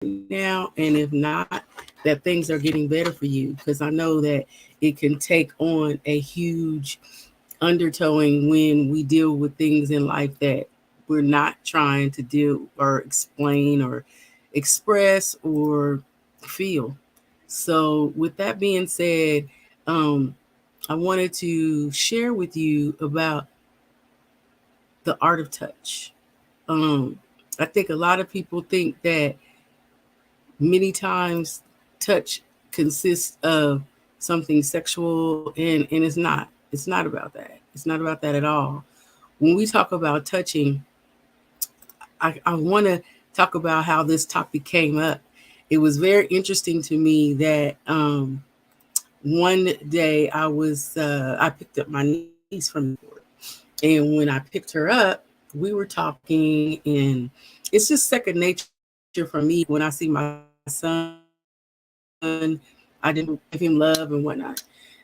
now, and if not, that things are getting better for you, because I know that it can take on a huge undertowing when we deal with things in life that we're not trying to do or explain or express or feel. So, with that being said, um, I wanted to share with you about the art of touch. Um, I think a lot of people think that many times touch consists of something sexual, and it's not about that. It's not about that at all. When we talk about touching, I want to talk about how this topic came up. It was very interesting to me that one day I picked up my niece from the airport, and when I picked her up, we were talking, and it's just second nature for me when I see my son. I didn't give him love and whatnot.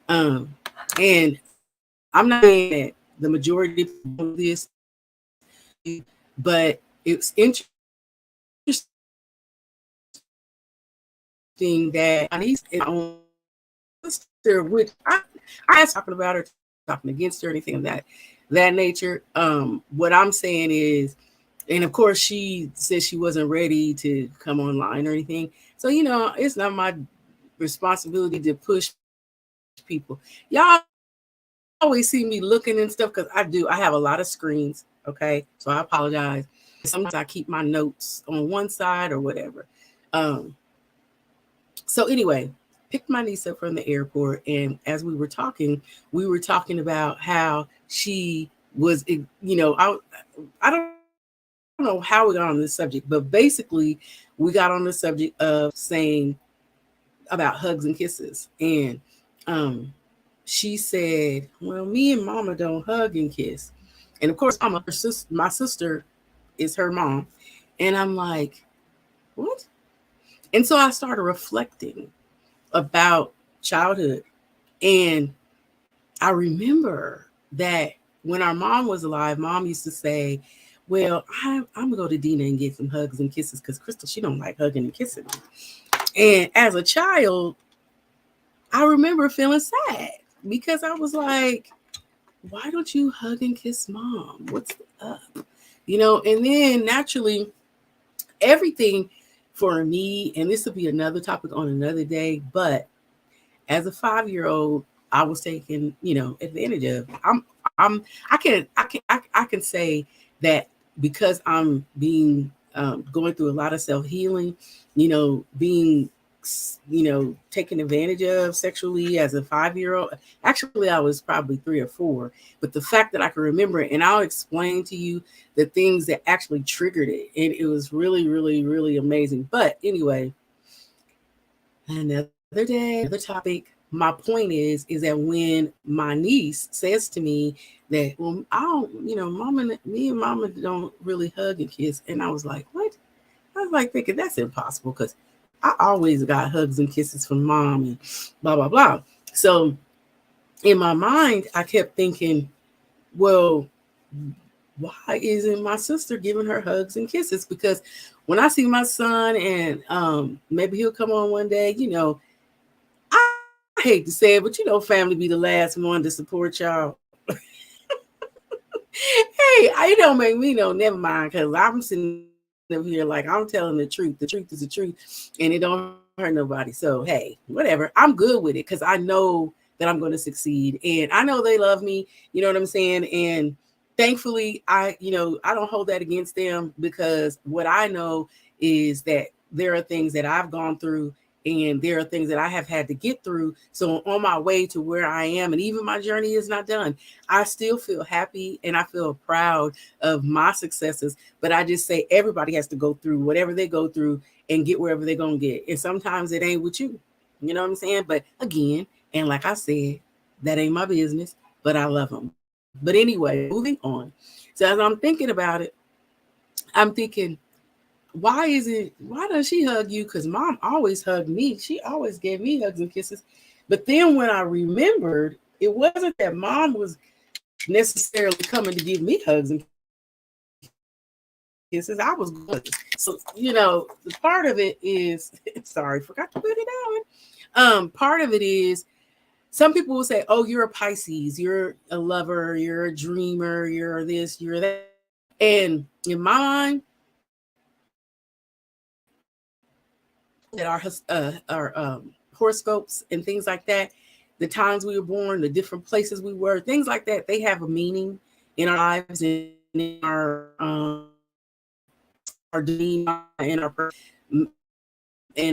And I'm not saying that the majority of people don't do this, but it's interesting that my niece and my own sister, which I asked talking about her, talking against her, anything of that nature. What I'm saying is, and of course she said she wasn't ready to come online or anything. So it's not my responsibility to push people. Y'all always see me looking and stuff because I do. I have a lot of screens, okay? So I apologize. Sometimes I keep my notes on one side or whatever. Um, so anyway, picked my niece up from the airport, and as we were talking about how she was, I don't know how we got on this subject, but basically we got on the subject of saying about hugs and kisses. And um, she said, "Well, me and Mama don't hug and kiss." And of course, my sister is her mom, and I'm like, "What?" And so I started reflecting about childhood, and I remember that when our mom was alive, Mom used to say, "Well, I'm gonna go to Dina and get some hugs and kisses because Crystal, she don't like hugging and kissing me." And as a child, I remember feeling sad because I was like, "Why don't you hug and kiss Mom? What's up?" And then naturally, everything for me, and this will be another topic on another day, but as a 5-year-old, I was taken, advantage of. I'm, I can say that because I'm being going through a lot of self healing, being, taken advantage of sexually as a 5-year-old. Actually, I was probably 3 or 4, but the fact that I can remember it, and I'll explain to you the things that actually triggered it, and it was really, really, really amazing. But anyway, another day, another topic. My point is that when my niece says to me that, "Well, I don't, me and Mama don't really hug and kiss," and I was like, "What?" I was like thinking that's impossible because I always got hugs and kisses from Mom and blah blah blah. So in my mind, I kept thinking, well, why isn't my sister giving her hugs and kisses? Because when I see my son, and maybe he'll come on one day, I hate to say it, but family be the last one to support y'all. Hey, it don't make me no never mind, because I'm sitting up here like I'm telling the truth. The truth is the truth, and it don't hurt nobody. So hey, whatever. I'm good with it because I know that I'm going to succeed, and I know they love me. You know what I'm saying? And thankfully, I don't hold that against them, because what I know is that there are things that I've gone through, and there are things that I have had to get through. So on my way to where I am, and even my journey is not done, I still feel happy and I feel proud of my successes. But I just say everybody has to go through whatever they go through and get wherever they're going to get. And sometimes it ain't with you. You know what I'm saying? But again, and like I said, that ain't my business, but I love them. But anyway, moving on. So as I'm thinking about it, I'm thinking, why does she hug you? Because Mom always hugged me. She always gave me hugs and kisses. But then when I remembered, it wasn't that Mom was necessarily coming to give me hugs and kisses. It was my sister. kisses. I was going. So, you know, the part of it is sorry, forgot to put it on. Part of it is some people will say, oh, you're a Pisces, you're a lover, you're a dreamer, you're this, you're that. And in my mind, that our horoscopes and things like that, the times we were born, the different places we were, things like that, they have a meaning in our lives and in our demeanor and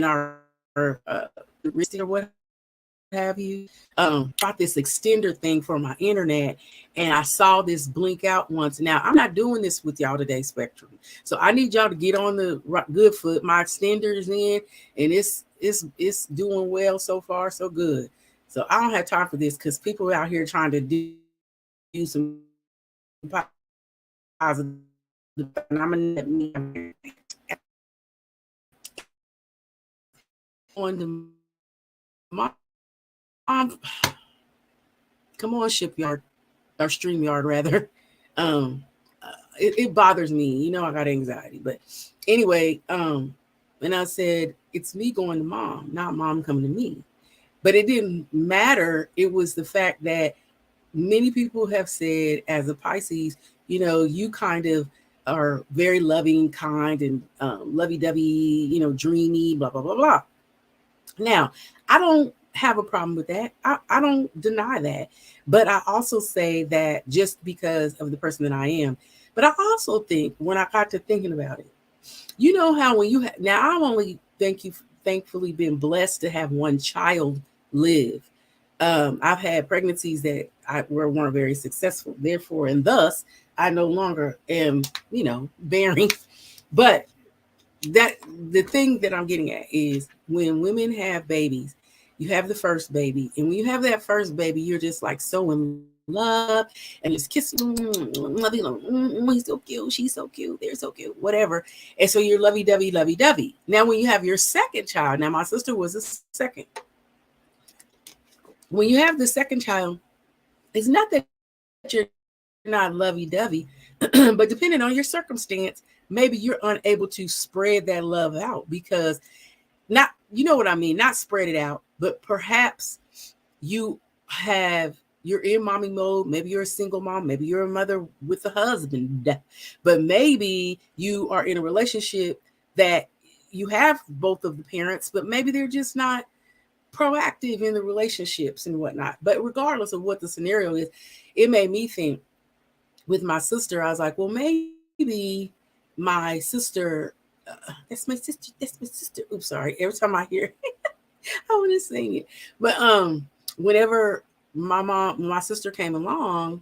our risk or what have you. Bought this extender thing for my internet, and I saw this blink out once. Now I'm not doing this with y'all today, Spectrum. So I need y'all to get on the good foot. My extender is in, and it's doing well so far, so good. So I don't have time for this because people out here trying to do some positive. And I'm gonna on the mom. Come on, Shipyard or StreamYard rather. Um, it bothers me. You know, I got anxiety, but anyway, and I said, it's me going to mom, not mom coming to me. But it didn't matter. It was the fact that many people have said, as a Pisces, you know, you kind of are very loving, kind, and lovey-dovey, you know, dreamy, blah, blah, blah, blah. Now, I don't have a problem with that. I don't deny that. But I also say that just because of the person that I am. But I also think when I got to thinking about it, you know how when you now I've only thankfully been blessed to have one child live. I've had pregnancies that weren't very successful. Therefore, and thus, I no longer am, you know, bearing. But that the thing that I'm getting at is when women have babies, you have the first baby, and when you have that first baby, you're just like so in love and just kissing, he's so cute, she's so cute, they're so cute, whatever. And so you're lovey-dovey, lovey-dovey. Now, when you have your second child, now my sister was a second. When you have the second child, it's not that you're not lovey-dovey, but depending on your circumstance, maybe you're unable to spread that love out because not, you know what I mean, not spread it out, but perhaps you're in mommy mode. Maybe you're a single mom, maybe you're a mother with a husband, but maybe you are in a relationship that you have both of the parents, but maybe they're just not proactive in the relationships and whatnot. But regardless of what the scenario is, it made me think with my sister, I was like, well, maybe my sister, that's my sister, that's my sister. Oops, sorry. Every time I hear it, I want to sing it. But whenever my sister came along,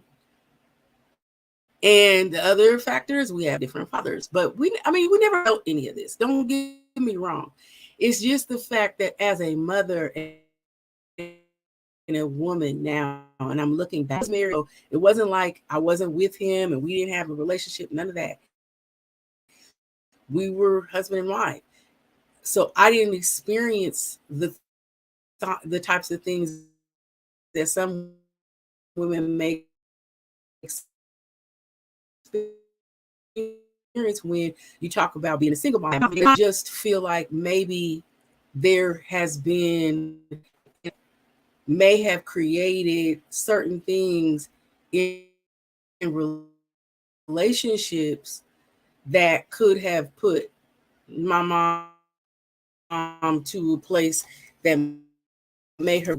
and the other factors, we have different fathers. But we never felt any of this. Don't get me wrong. It's just the fact that as a mother and a woman now, and I'm looking back, married, it wasn't like I wasn't with him and we didn't have a relationship, none of that. We were husband and wife. So I didn't experience the types of things that some women may experience when you talk about being a single mom. I just feel like maybe there has been, may have created certain things in relationships that could have put my mom to a place that made her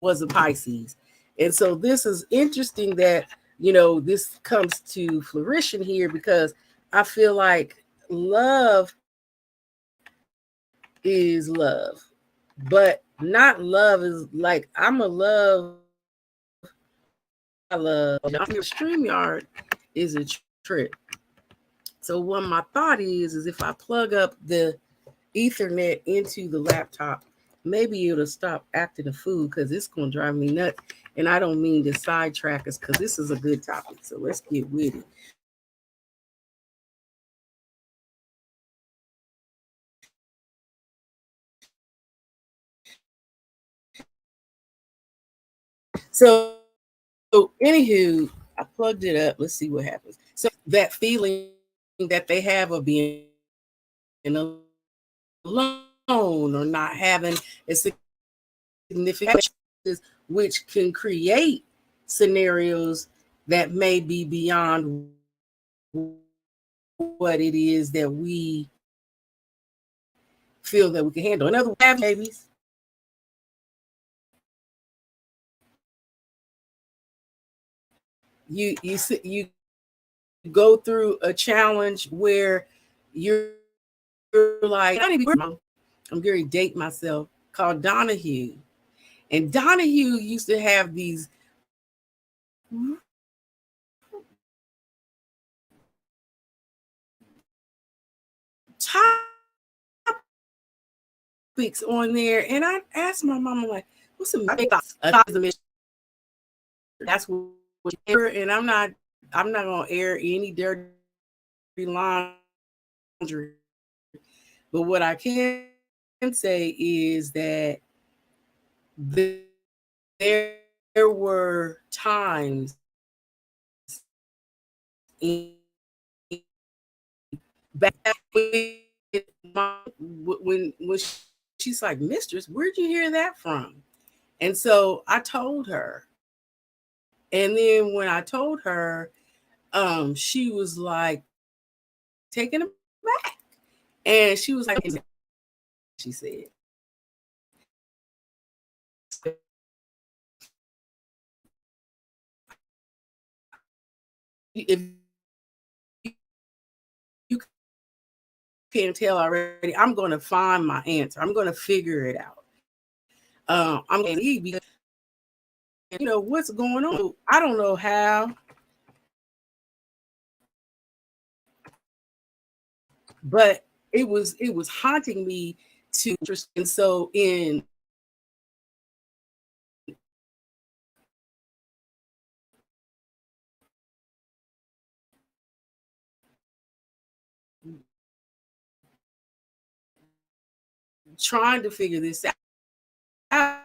was a Pisces. And so this is interesting that, you know, this comes to fruition here because I feel like love is love, but not love is like I'm a love. I love. Your StreamYard is a trip. So what my thought is if I plug up the Ethernet into the laptop, maybe it'll stop acting a fool because it's going to drive me nuts. And I don't mean to sidetrack us because this is a good topic. So let's get with it. So anywho, I plugged it up. Let's see what happens. So that feeling that they have of being alone or not having a significant, which can create scenarios that may be beyond what it is that we feel that we can handle. In other words, babies. You go through a challenge where you're like, I'm going to date myself, called Donahue. And Donahue used to have these topics on there. And I asked my mama, like, what's the that's what and I'm not gonna air any dirty laundry. But what I can say is that there were times in back when she's like, Mistress, where'd you hear that from? And so I told her. And then when I told her, she was like taken aback. And she was like, she said, if you can't tell already, I'm going to find my answer. I'm going to figure it out. I'm going to leave because, what's going on. I don't know how, but it was haunting me to. And so in trying to figure this out,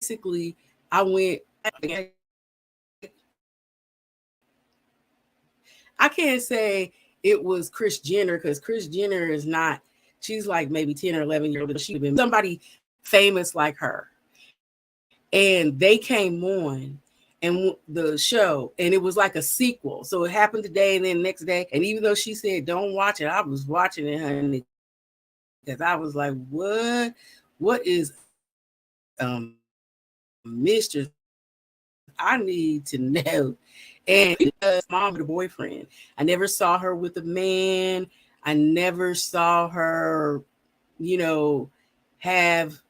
basically I went, I can't say it was Kris Jenner because Kris Jenner is not, she's like maybe 10 or 11 years old. She'd have been somebody famous like her. And they came on and the show, and it was like a sequel. So it happened today and then next day. And even though she said, don't watch it, I was watching it, honey. Because I was like, what is Mistress? I need to know. And mom with a boyfriend. I never saw her with a man. I never saw her, have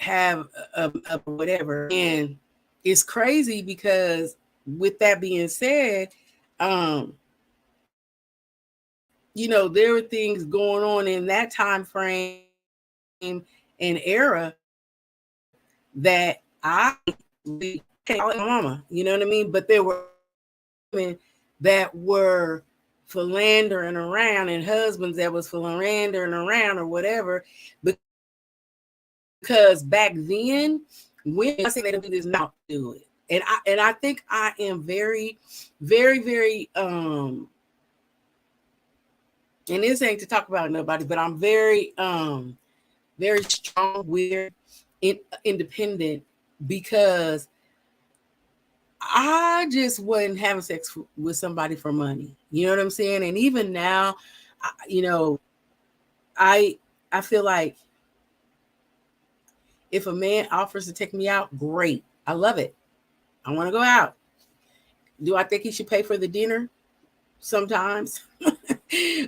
a whatever. And it's crazy because with that being said, there were things going on in that time frame and era that I call mama, you know what I mean? But there were women that were philandering around and husbands that was philandering around or whatever. Because back then, when I say they don't do this, not do it. And I think I am very, very, very and this ain't to talk about nobody, but I'm very very strong, weird, independent, because I just wasn't having sex with somebody for money. You know what I'm saying? And even now, I feel like if a man offers to take me out, great. I love it. I want to go out. Do I think he should pay for the dinner? Sometimes.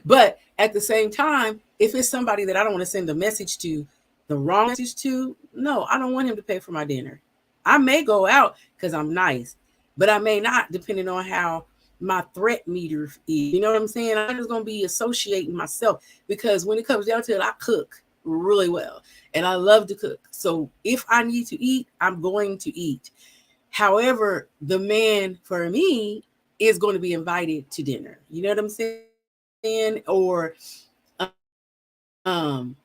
But at the same time, if it's somebody that I don't want to send a message to, the wrong message to, no, I don't want him to pay for my dinner. I may go out because I'm nice, but I may not, depending on how my threat meter is. You know what I'm saying? I'm just going to be associating myself, because when it comes down to it, I cook really well and I love to cook. So if I need to eat, I'm going to eat. However, the man for me is going to be invited to dinner. You know what I'm saying? Or um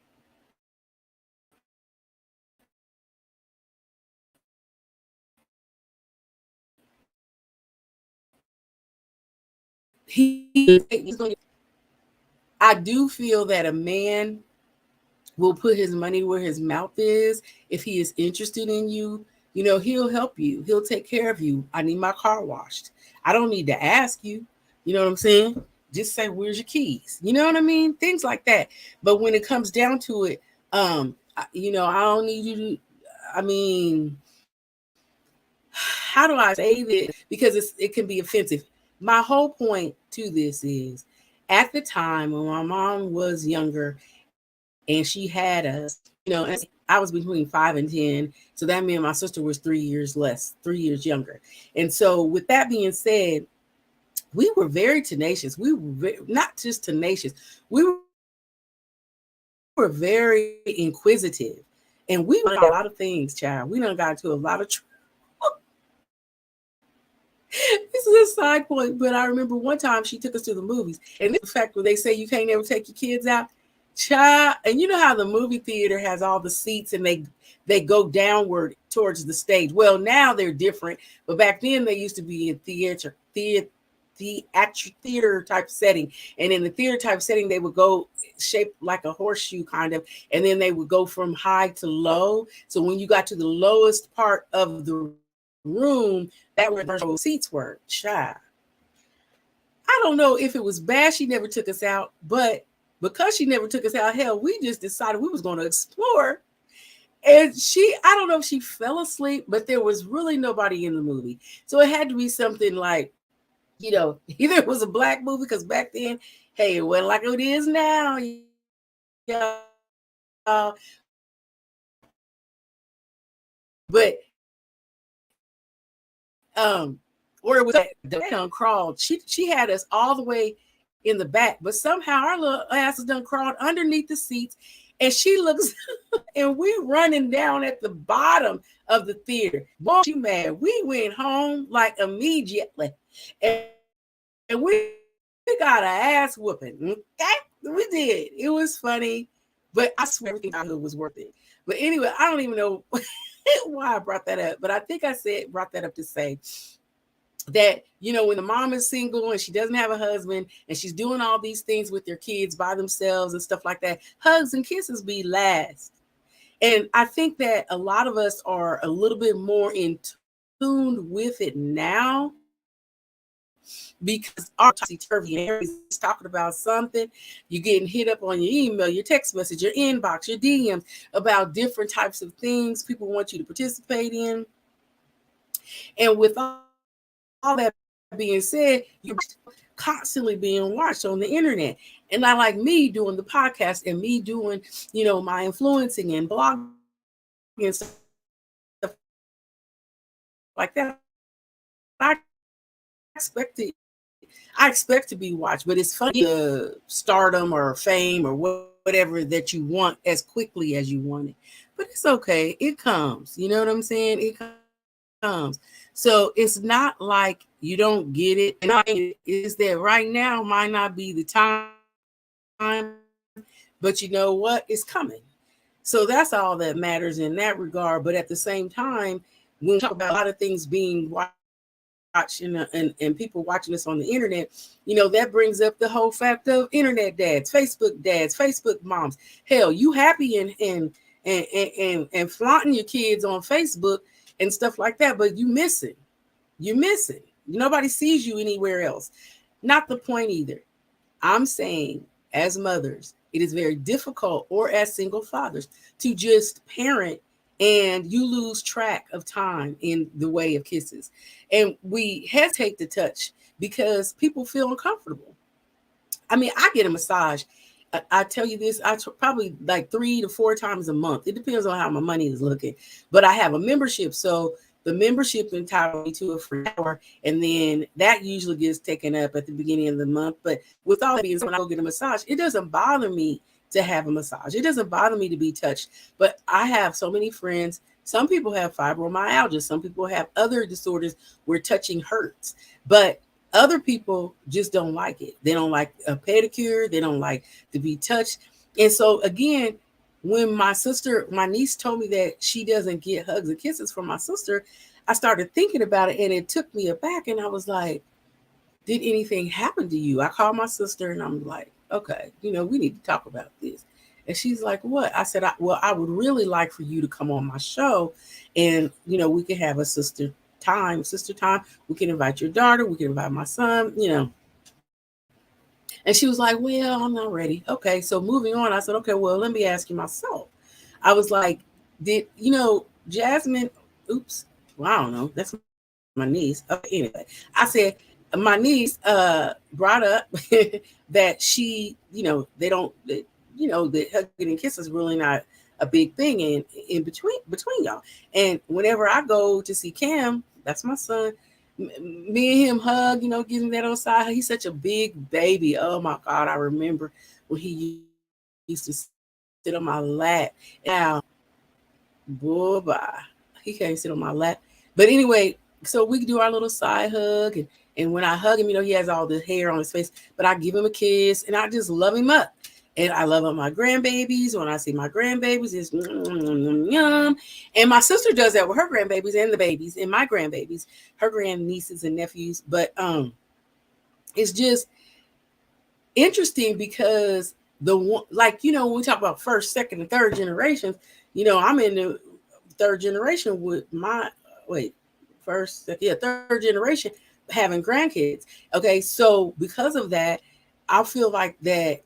I do feel that a man will put his money where his mouth is. If he is interested in you, you know, he'll help you. He'll take care of you. I need my car washed. I don't need to ask you. You know what I'm saying? Just say, where's your keys? You know what I mean? Things like that. But when it comes down to it, you know, I don't need you to, I mean, how do I say this? Because it can be offensive. My whole point to this is at the time when my mom was younger and she had us, you know, and I was between 5 and 10. So that meant my sister was 3 years less, 3 years younger. And so with that being said, we were very tenacious. We were not just tenacious. We were very inquisitive. And we done a lot of things, child. We done got into a lot of this is a side point, but I remember one time she took us to the movies. And this is the fact where they say you can't never take your kids out. Child, and you know how the movie theater has all the seats and they go downward towards the stage. Well, now they're different, but back then they used to be in theater type setting. And in the theater type setting, they would go shaped like a horseshoe kind of, and then they would go from high to low. So when you got to the lowest part of the room, that where the seats were. Child, I don't know if it was bad she never took us out, but because she never took us out, hell, we just decided we was going to explore. And I don't know if she fell asleep, but there was really nobody in the movie. So it had to be something like, you know, either it was a black movie, because back then, hey, it wasn't like it is now. Yeah. But or it was done crawled. She had us all the way in the back, but somehow our little asses done crawled underneath the seats, and she looks and we running down at the bottom of the theater. Boy, she mad. We went home like immediately, and we got an ass whooping. Okay? We did. It was funny, but I swear everything I heard was worth it. But anyway, I don't even know why I brought that up, but I think I brought that up to say that, you know, when the mom is single and she doesn't have a husband and she's doing all these things with their kids by themselves and stuff like that, hugs and kisses be last. And I think that a lot of us are a little bit more in tune with it now, because our topsy-turvy and everybody's talking about something. You're getting hit up on your email, your text message, your inbox, your DMs about different types of things people want you to participate in. And with all that being said, you're constantly being watched on the internet. And not like me doing the podcast and me doing, you know, my influencing and blogging and stuff like that. I expect to be watched, but it's funny stardom or fame or whatever that you want as quickly as you want it. But it's okay. It comes. You know what I'm saying? It comes. So it's not like you don't get it. And is that right now might not be the time, but you know what? It's coming. So that's all that matters in that regard. But at the same time, when we talk about a lot of things being watched and people watching us on the internet, you know, that brings up the whole fact of internet dads, Facebook moms. Hell, you happy and flaunting your kids on Facebook and stuff like that, but you're missing. Nobody sees you anywhere else. Not the point either. I'm saying, as mothers, it is very difficult, or as single fathers, to just parent and you lose track of time in the way of kisses. And we hesitate to touch because people feel uncomfortable. I mean, I get a massage. I tell you this, probably like 3 to 4 times a month. It depends on how my money is looking. But I have a membership. So the membership entitles me to a free hour. And then that usually gets taken up at the beginning of the month. But with all that being said, when I go get a massage, it doesn't bother me to have a massage. It doesn't bother me to be touched. But I have so many friends. Some people have fibromyalgia. Some people have other disorders where touching hurts. But other people just don't like it. They don't like a pedicure. They don't like to be touched. And so again, when my niece told me that she doesn't get hugs and kisses from my sister, I started thinking about it and it took me aback. And I was like, did anything happen to you? I called my sister and I'm like, okay, we need to talk about this. And she's like, what? I said, well, I would really like for you to come on my show and, we can have a sister time. We can invite your daughter. We can invite my son. And she was like, well, I'm not ready. Okay. So moving on, I said, okay, well, let me ask you myself. I was like, Jasmine, oops, well, I don't know. That's my niece. Okay, anyway, I said, my niece brought up that she, they don't, that, that hugging and kissing is really not a big thing in between y'all. And whenever I go to see Cam, that's my son, me and him hug, gives me that on side. He's such a big baby. Oh my God, I remember when he used to sit on my lap. Now, boy, bye. He can't sit on my lap. But anyway, so we do our little side hug, and when I hug him, he has all the hair on his face, but I give him a kiss and I just love him up. And I love up my grandbabies. When I see my grandbabies, it's yum. And my sister does that with her grandbabies and the babies and my grandbabies, her grandnieces and nephews. But it's just interesting because the one, like, when we talk about first, second, and third generations, I'm in the third generation with my third generation having grandkids. Okay, so because of that, I feel like that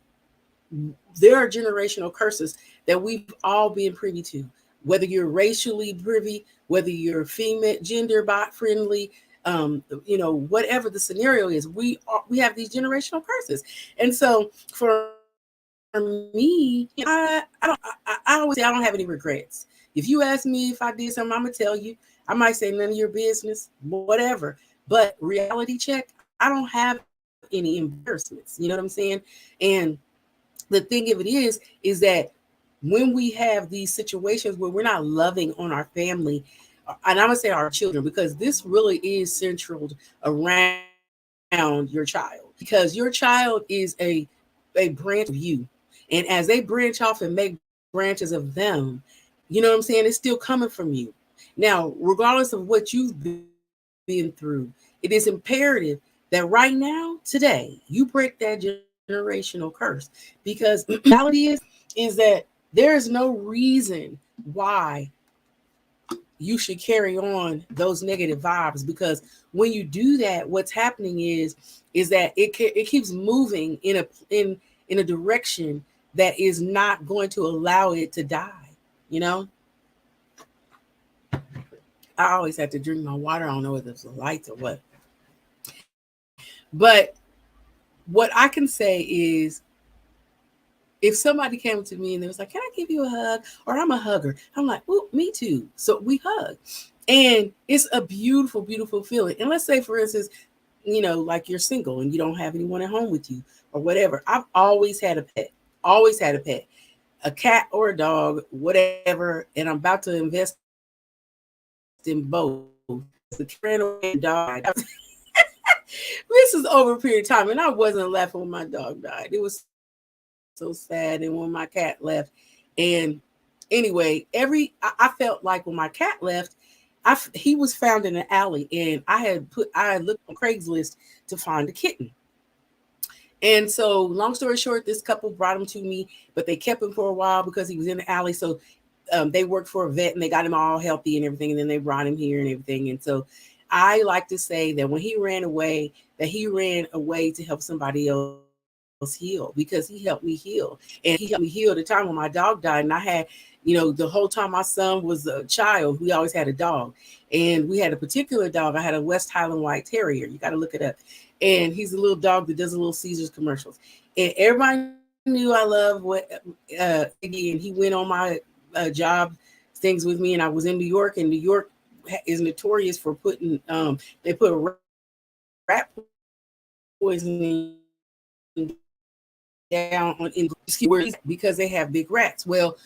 there are generational curses that we've all been privy to, whether you're racially privy, whether you're female, gender bot friendly, whatever the scenario is, we have these generational curses. And so for me, I always say I don't have any regrets. If you ask me if I did something, I'm gonna tell you. I might say none of your business, whatever. But reality check, I don't have any embarrassments. You know what I'm saying? And the thing of it is that when we have these situations where we're not loving on our family, and I'm gonna say our children, because this really is centered around your child, because your child is a branch of you, and as they branch off and make branches of them, you know what I'm saying, it's still coming from you. Now, regardless of what you've been through, it is imperative that right now, today, you break that generational curse, because reality is that there is no reason why you should carry on those negative vibes, because when you do that, what's happening is that it keeps moving in a direction that is not going to allow it to die. You know, I always have to drink my water. I don't know whether it's the lights or what, but what I can say is, if somebody came to me and they was like, "Can I give you a hug?" or "I'm a hugger," I'm like, "Oh, me too." So we hug, and it's a beautiful, beautiful feeling. And let's say, for instance, like you're single and you don't have anyone at home with you or whatever. I've always had a pet, always had a pet, a cat or a dog, whatever. And I'm about to invest in both because the cat ran away and died. This is over a period of time, and I wasn't laughing when my dog died. It was so sad, and when my cat left, and anyway, I felt like when my cat left, he was found in an alley, and I had looked on Craigslist to find a kitten. And so, long story short, this couple brought him to me, but they kept him for a while because he was in the alley. So they worked for a vet and they got him all healthy and everything, and then they brought him here and everything. And so I like to say that when he ran away, that he ran away to help somebody else heal, because he helped me heal. And he helped me heal the time when my dog died. And I had, the whole time my son was a child, we always had a dog. And we had a particular dog. I had a West Highland White Terrier. You got to look it up. And he's a little dog that does a little Caesars commercials. And everybody knew I loved Iggy, and he went on my job things with me. And I was in New York, and New York is notorious for putting they put rat poisoning down in because they have big rats. Well,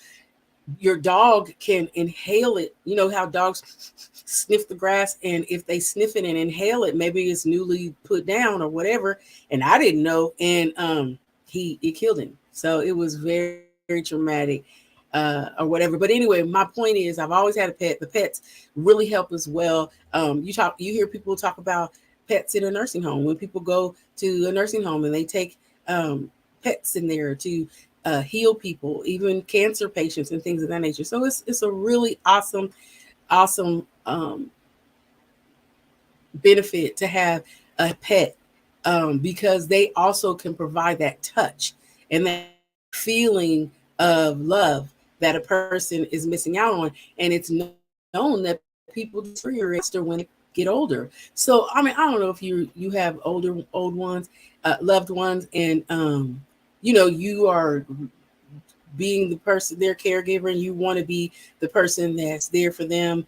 your dog can inhale it. You know how dogs sniff the grass, and if they sniff it and inhale it, maybe it's newly put down or whatever. And I didn't know. And it killed him. So it was very, very traumatic. Or whatever. But anyway, my point is, I've always had a pet. The pets really help as well. You hear people talk about pets in a nursing home, when people go to a nursing home and they take pets in there to heal people, even cancer patients and things of that nature. So it's a really awesome benefit to have a pet, because they also can provide that touch and that feeling of love that a person is missing out on. And it's known that people deteriorate when they get older. So I mean, I don't know if you have old ones, loved ones, and you are being the person, their caregiver, and you want to be the person that's there for them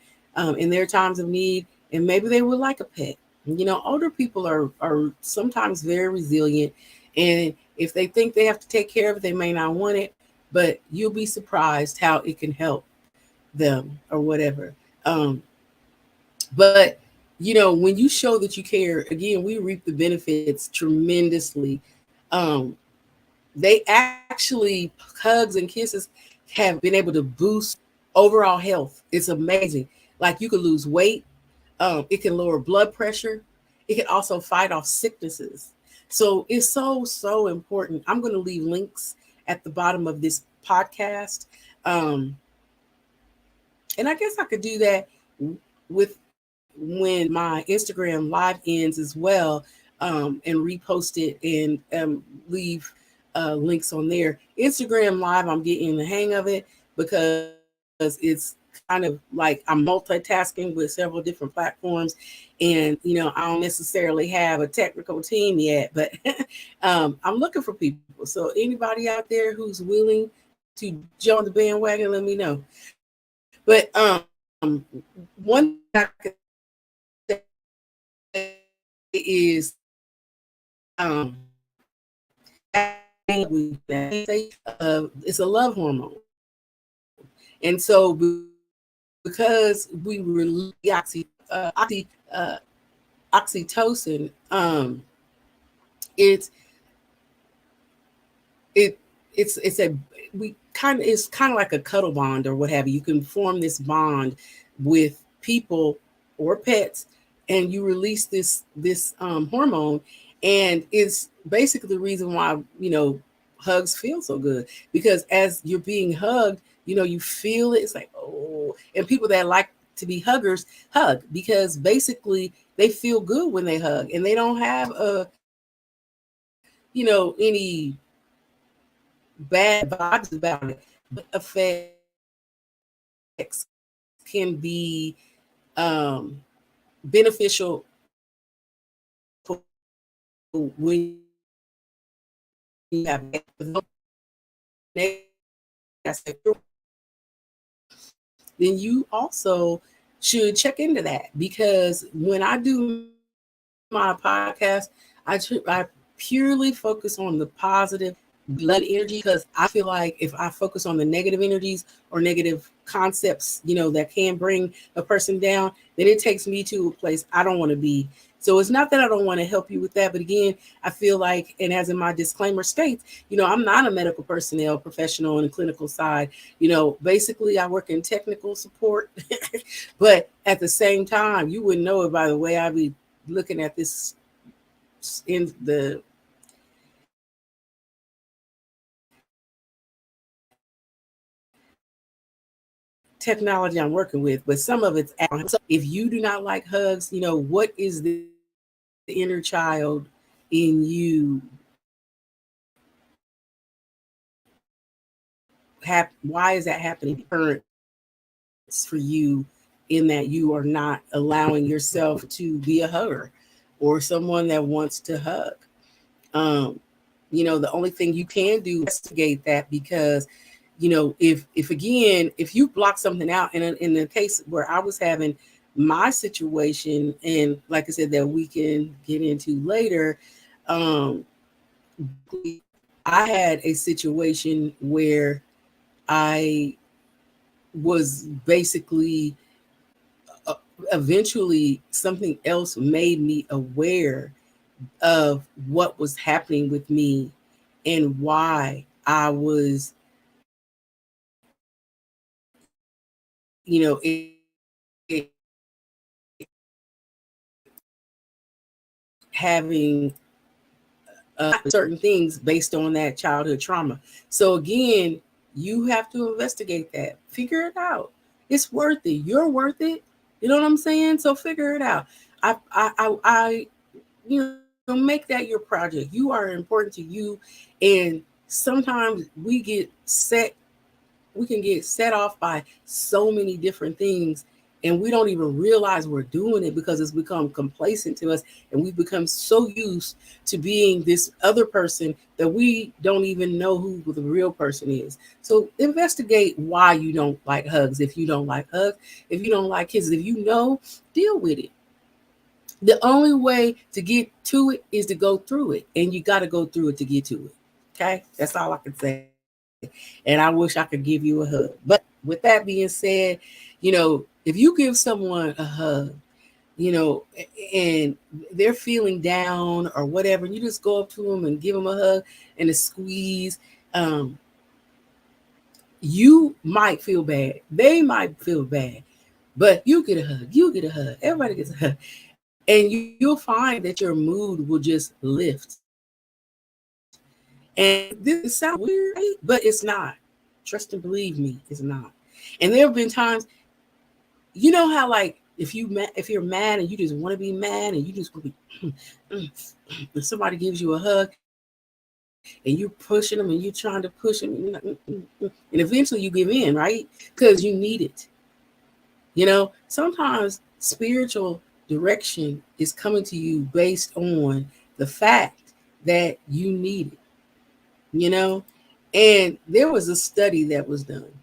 in their times of need. And maybe they would like a pet. Older people are sometimes very resilient, and if they think they have to take care of it, they may not want it, but you'll be surprised how it can help them or whatever. But when you show that you care, again, we reap the benefits tremendously. Um, they actually, hugs and kisses have been able to boost overall health. It's amazing. Like, you could lose weight. It can lower blood pressure. It can also fight off sicknesses. So it's so important. I'm going to leave links at the bottom of this podcast. And I guess I could do that with when my Instagram live ends as well, and repost it and leave links on there. Instagram live, I'm getting the hang of it because it's kind of like I'm multitasking with several different platforms, and I don't necessarily have a technical team yet, but I'm looking for people. So anybody out there who's willing to join the bandwagon, let me know. But one thing I could say is it's a love hormone, and so because we release oxytocin, it's it it's a we kind of it's kind of like a cuddle bond or what have you. You can form this bond with people or pets, and you release this hormone, and it's basically the reason why hugs feel so good, because as you're being hugged, you feel it. It's like, oh, and people that like to be huggers hug because basically they feel good when they hug, and they don't have any bad vibes about it. But effects can be beneficial when you have then you also should check into that, because when I do my podcast, I purely focus on the positive blood energy, because I feel like if I focus on the negative energies or negative concepts, that can bring a person down, then it takes me to a place I don't want to be. So it's not that I don't want to help you with that, but again, I feel like, and as in my disclaimer states, I'm not a medical personnel professional on the clinical side. Basically I work in technical support, but at the same time, you wouldn't know it by the way I be looking at this in the technology I'm working with, but some of it's so if you do not like hugs, what is the inner child in you? Why is that happening current for you, in that you are not allowing yourself to be a hugger or someone that wants to hug? The only thing you can do is investigate that, because if you block something out, and in the case where I was having my situation, and like I said, that we can get into later, um I had a situation where I was basically uh, eventually something else made me aware of what was happening with me and why I was, it having certain things based on that childhood trauma. So again, you have to investigate that, figure it out. It's worth it. You're worth it. You know what I'm saying? So figure it out. I make that your project. You are important to you, and sometimes we can get set off by so many different things, and we don't even realize we're doing it because it's become complacent to us, and we've become so used to being this other person that we don't even know who the real person is. So investigate why you don't like hugs. If you don't like hugs, if you don't like kisses, if you know, deal with it. The only way to get to it is to go through it, and you got to go through it to get to it. Okay, that's all I can say. And I wish I could give you a hug. But with that being said, if you give someone a hug, and they're feeling down or whatever, and you just go up to them and give them a hug and a squeeze, you might feel bad. They might feel bad, but you get a hug. You get a hug. Everybody gets a hug. And you'll find that your mood will just lift. And this sounds weird, right? But it's not. Trust and believe me, it's not. And there have been times, how like if you're mad and you just want to be mad and you just want to be, and somebody gives you a hug and you're pushing them and you're trying to push them, and eventually you give in, right? Because you need it. Sometimes spiritual direction is coming to you based on the fact that you need it. And there was a study that was done,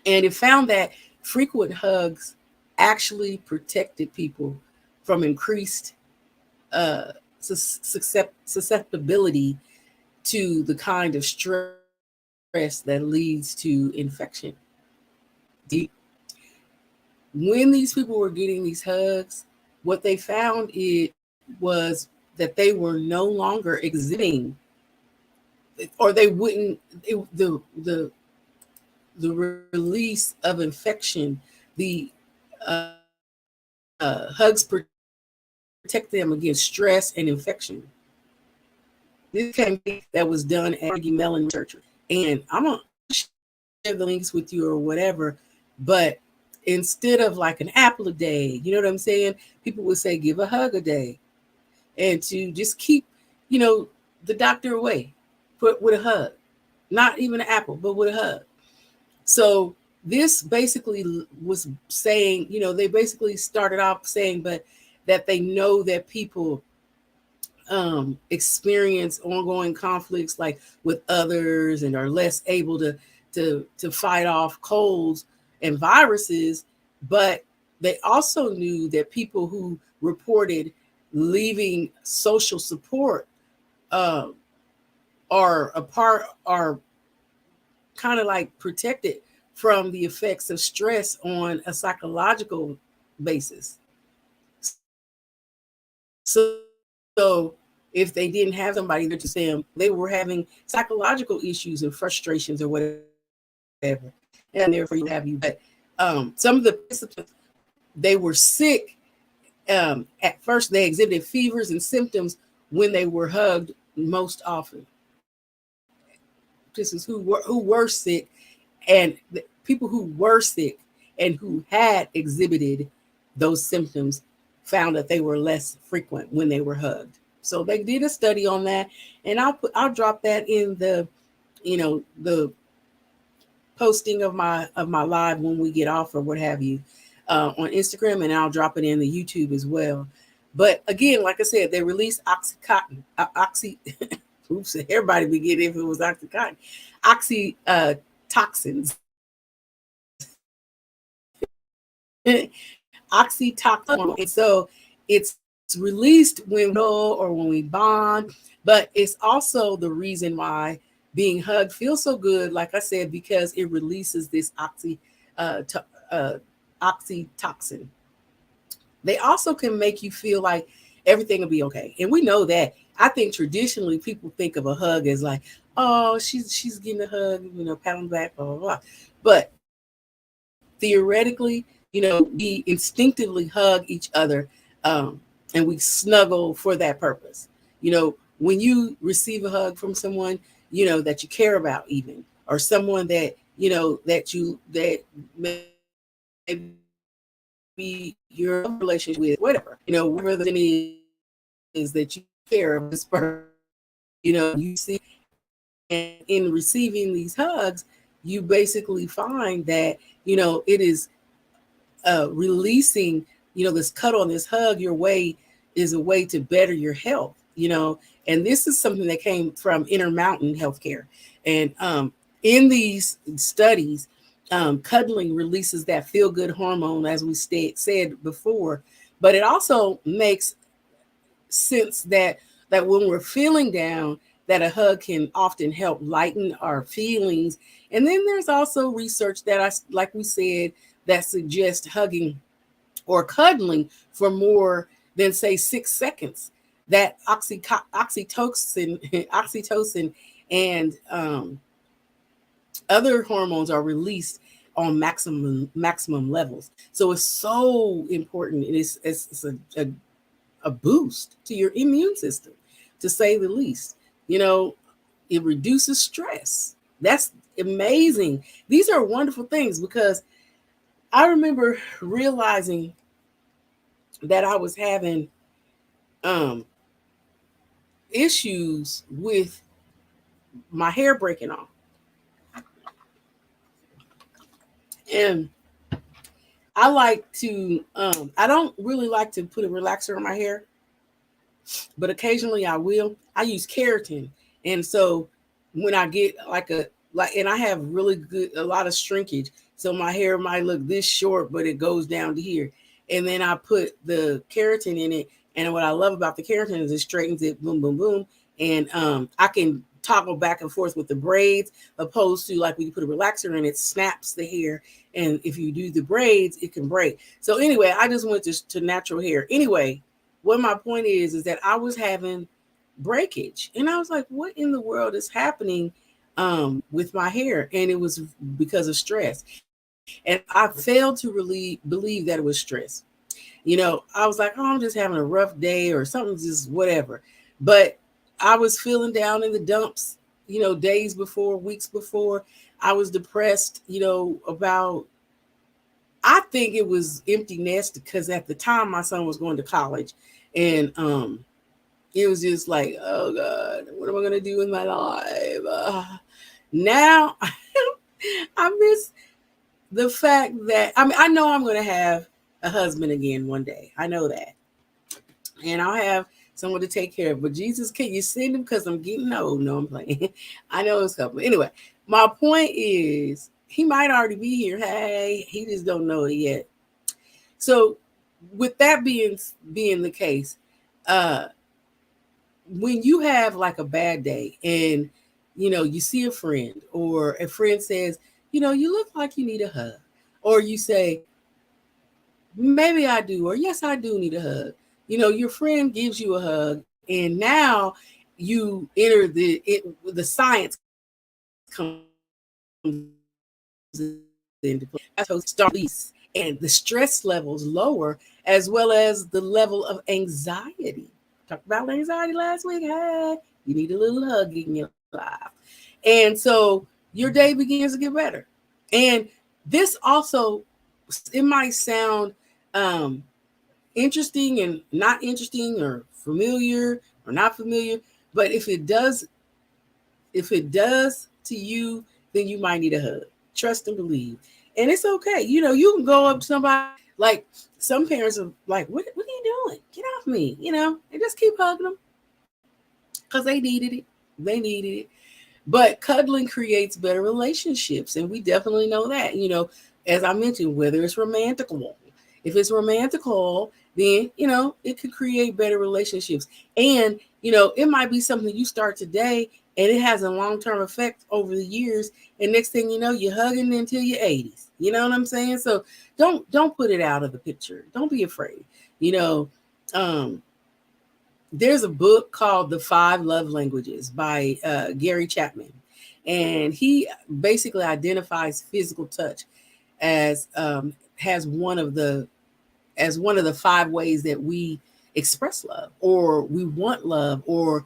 and it found that frequent hugs actually protected people from increased susceptibility to the kind of stress that leads to infection. When these people were getting these hugs, what they found it was that they were no longer exhibiting, or they wouldn't, the release of infection, the hugs protect them against stress and infection. This that was done at Carnegie Mellon researcher, and I'm gonna share the links with you or whatever. But instead of like an apple a day, you know what I'm saying? People would say give a hug a day, and to just keep, the doctor away, put with a hug, not even an apple, but with a hug. So this basically was saying, they basically started off saying, but that they know that people experience ongoing conflicts like with others and are less able to fight off colds and viruses. But they also knew that people who reported leaving social support are kind of like protected from the effects of stress on a psychological basis. So if they didn't have somebody there to say them, they were having psychological issues and frustrations or whatever. And there for you to have you. But some of the participants, they were sick. At first, they exhibited fevers and symptoms when they were hugged most often. This is who were sick, and the people who were sick and who had exhibited those symptoms found that they were less frequent when they were hugged. So they did a study on that, and I'll drop that in the the posting of my live when we get off or what have you on Instagram, and I'll drop it in the YouTube as well. But again, like I said, they released Oxycontin, oops, everybody would get it if it was Oxycontin, oxytoxins. Oxytocin. And so it's released when we bond, but it's also the reason why being hugged feels so good, like I said, because it releases this oxytocin. They also can make you feel like everything will be okay. And we know that. I think traditionally people think of a hug as like, oh, she's getting a hug, pat on the back, blah, blah, blah. But theoretically, we instinctively hug each other and we snuggle for that purpose. You know, when you receive a hug from someone, you know, that you care about, even, or someone that, you know, that maybe your love relationship with, whatever, you know, whatever the thing is that you care of this person, you know, you see, and in receiving these hugs, you basically find that, you know, it is releasing, you know, this cut on this hug your way is a way to better your health, you know. And this is something that came from Intermountain Healthcare. And in these studies, cuddling releases that feel good hormone, as we said before. But it also makes sense that when we're feeling down, that a hug can often help lighten our feelings. And then there's also research that, like we said, that suggests hugging or cuddling for more than, say, 6 seconds, that oxytocin oxytocin and other hormones are released on maximum levels. So it's so important. It's a boost to your immune system, to say the least. You know, it reduces stress. That's amazing. These are wonderful things, because I remember realizing that I was having issues with my hair breaking off. And I like to, I don't really like to put a relaxer on my hair, but occasionally I will. I use keratin. And so when I get and I have a lot of shrinkage. So my hair might look this short, but it goes down to here. And then I put the keratin in it. And what I love about the keratin is it straightens it, boom, boom, boom. And I can toggle back and forth with the braids, opposed to like when you put a relaxer in, it snaps the hair. And if you do the braids, it can break. So anyway, I just went to natural hair. Anyway, what my point is that I was having breakage, and I was like, what in the world is happening with my hair? And it was because of stress. And I failed to really believe that it was stress. You know, I was like, oh, I'm just having a rough day or something, just whatever. But I was feeling down in the dumps, you know, days before, weeks before. I was depressed, you know, about, I think it was empty nest, because at the time my son was going to college, and it was just like, oh God, what am I gonna do with my life? Now I miss the fact that, I mean, I know I'm gonna have a husband again one day. I know that, and I'll have someone to take care of. But Jesus, can you send him? Because I'm getting old. No, I'm playing. I know it's coming. Anyway, my point is, he might already be here. Hey, he just don't know it yet. So, with that being the case, when you have like a bad day, and you know, you see a friend, or a friend says, you know, you look like you need a hug, or you say, maybe I do, or yes, I do need a hug. You know, your friend gives you a hug, and now you enter the science comes into play. So start release, and the stress levels lower, as well as the level of anxiety. Talked about anxiety last week. Hey, you need a little hug in your life. And so your day begins to get better. And this also, it might sound interesting and not interesting, or familiar or not familiar, but if it does to you, then you might need a hug. Trust and believe. And it's okay. You know, you can go up to somebody, like some parents are like, what are you doing? Get off me, you know, and just keep hugging them, because they needed it. They needed it. But cuddling creates better relationships. And we definitely know that, you know, as I mentioned, whether it's romantical. If it's romantical, then, you know, it could create better relationships. And, you know, it might be something you start today, and it has a long-term effect over the years. And next thing you know, you're hugging until your 80s. You know what I'm saying? So don't put it out of the picture. Don't be afraid. You know, there's a book called The 5 Love Languages by Gary Chapman. And he basically identifies physical touch as one of the 5 ways that we express love, or we want love, or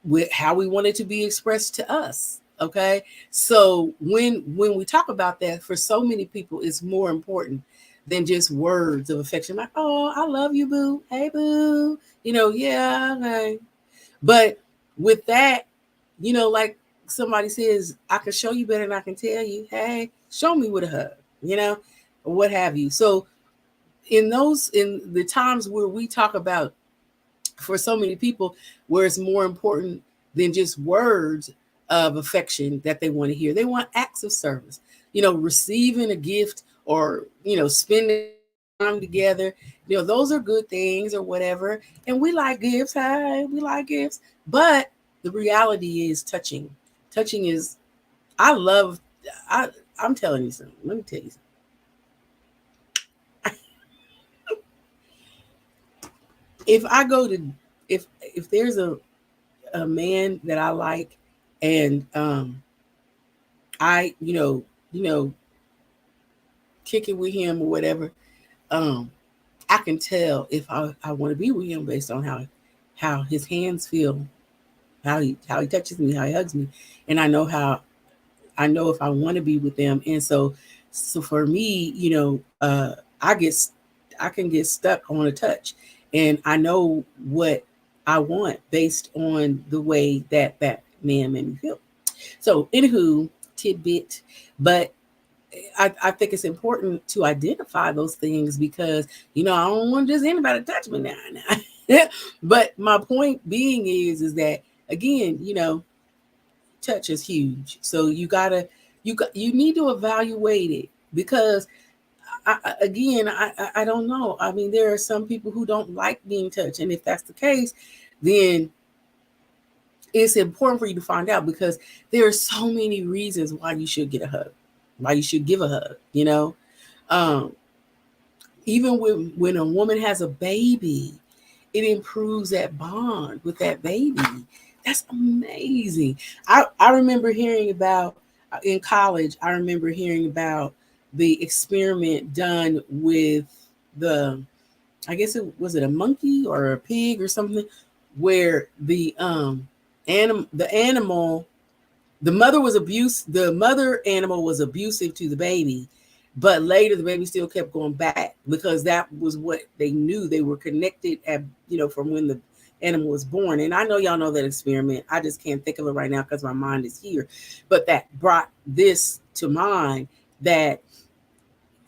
with how we want it to be expressed to us. Okay. So when we talk about that, for so many people, it's more important than just words of affection. Like, oh, I love you, boo. Hey, boo. Yeah, okay. But with that, like somebody says, I can show you better than I can tell you. Hey, show me with a hug, or what have you. So in the times where we talk about, for so many people, where it's more important than just words of affection that they want to hear. They want acts of service, receiving a gift, or, spending time together. Those are good things or whatever. And we like gifts. Hey, we like gifts. But the reality is touching. Touching is, I love, I'm telling you something. Let me tell you something. If I go to, if there's a man that I like, and I kick it with him or whatever, I can tell if I want to be with him based on how his hands feel, how he touches me, how he hugs me, and I know if I want to be with them. And so for me, I can get stuck on a touch, and I know what I want based on the way that man made me feel. So, anywho, tidbit, but I think it's important to identify those things, because I don't want just anybody to touch me now. But my point being is that, again, touch is huge. So you need to evaluate it, because I don't know. I mean, there are some people who don't like being touched, and if that's the case, then it's important for you to find out, because there are so many reasons why you should get a hug, why you should give a hug. Um, Even when a woman has a baby, it improves that bond with that baby. That's amazing. I remember hearing about, in college, I remember hearing about the experiment done with the, I guess it a monkey or a pig or something, where the mother animal was abusive to the baby, but later the baby still kept going back, because that was what they knew. They were connected from when the animal was born. And I know y'all know that experiment. I just can't think of it right now because my mind is here. But that brought this to mind, that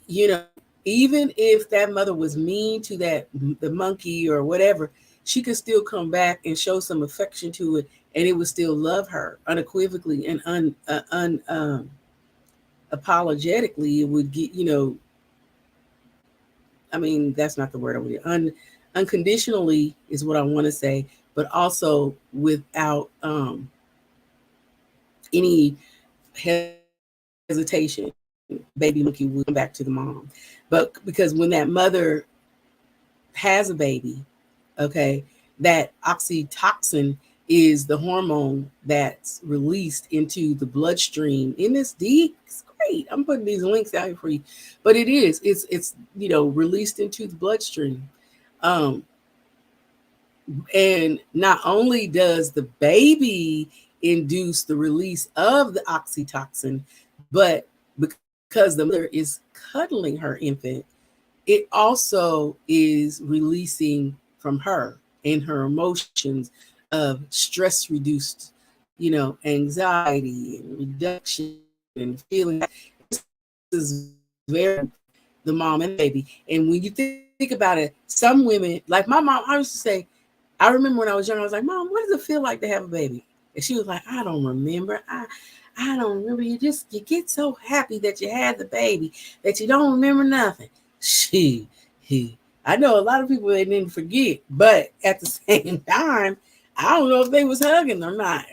even if that mother was mean to the monkey or whatever, she could still come back and show some affection to it, and it would still love her unequivocally and apologetically. It would get, I mean, that's not the word I would use. Unconditionally is what I want to say, but also without any hesitation, baby monkey would come back to the mom. But because when that mother has a baby, okay, that oxytocin is the hormone that's released into the bloodstream. In this deep, it's great. I'm putting these links out here for you, but it's released into the bloodstream. And not only does the baby induce the release of the oxytocin, but because the mother is cuddling her infant, it also is releasing from her and her emotions of stress reduced, anxiety and reduction and feeling. This is very the mom and baby. And when you think about it, some women, like my mom, I used to say, I remember when I was young, I was like, Mom, what does it feel like to have a baby? And she was like, I don't remember. I don't remember. You get so happy that you had the baby that you don't remember nothing. I know a lot of people, they didn't forget, but at the same time, I don't know if they was hugging or not.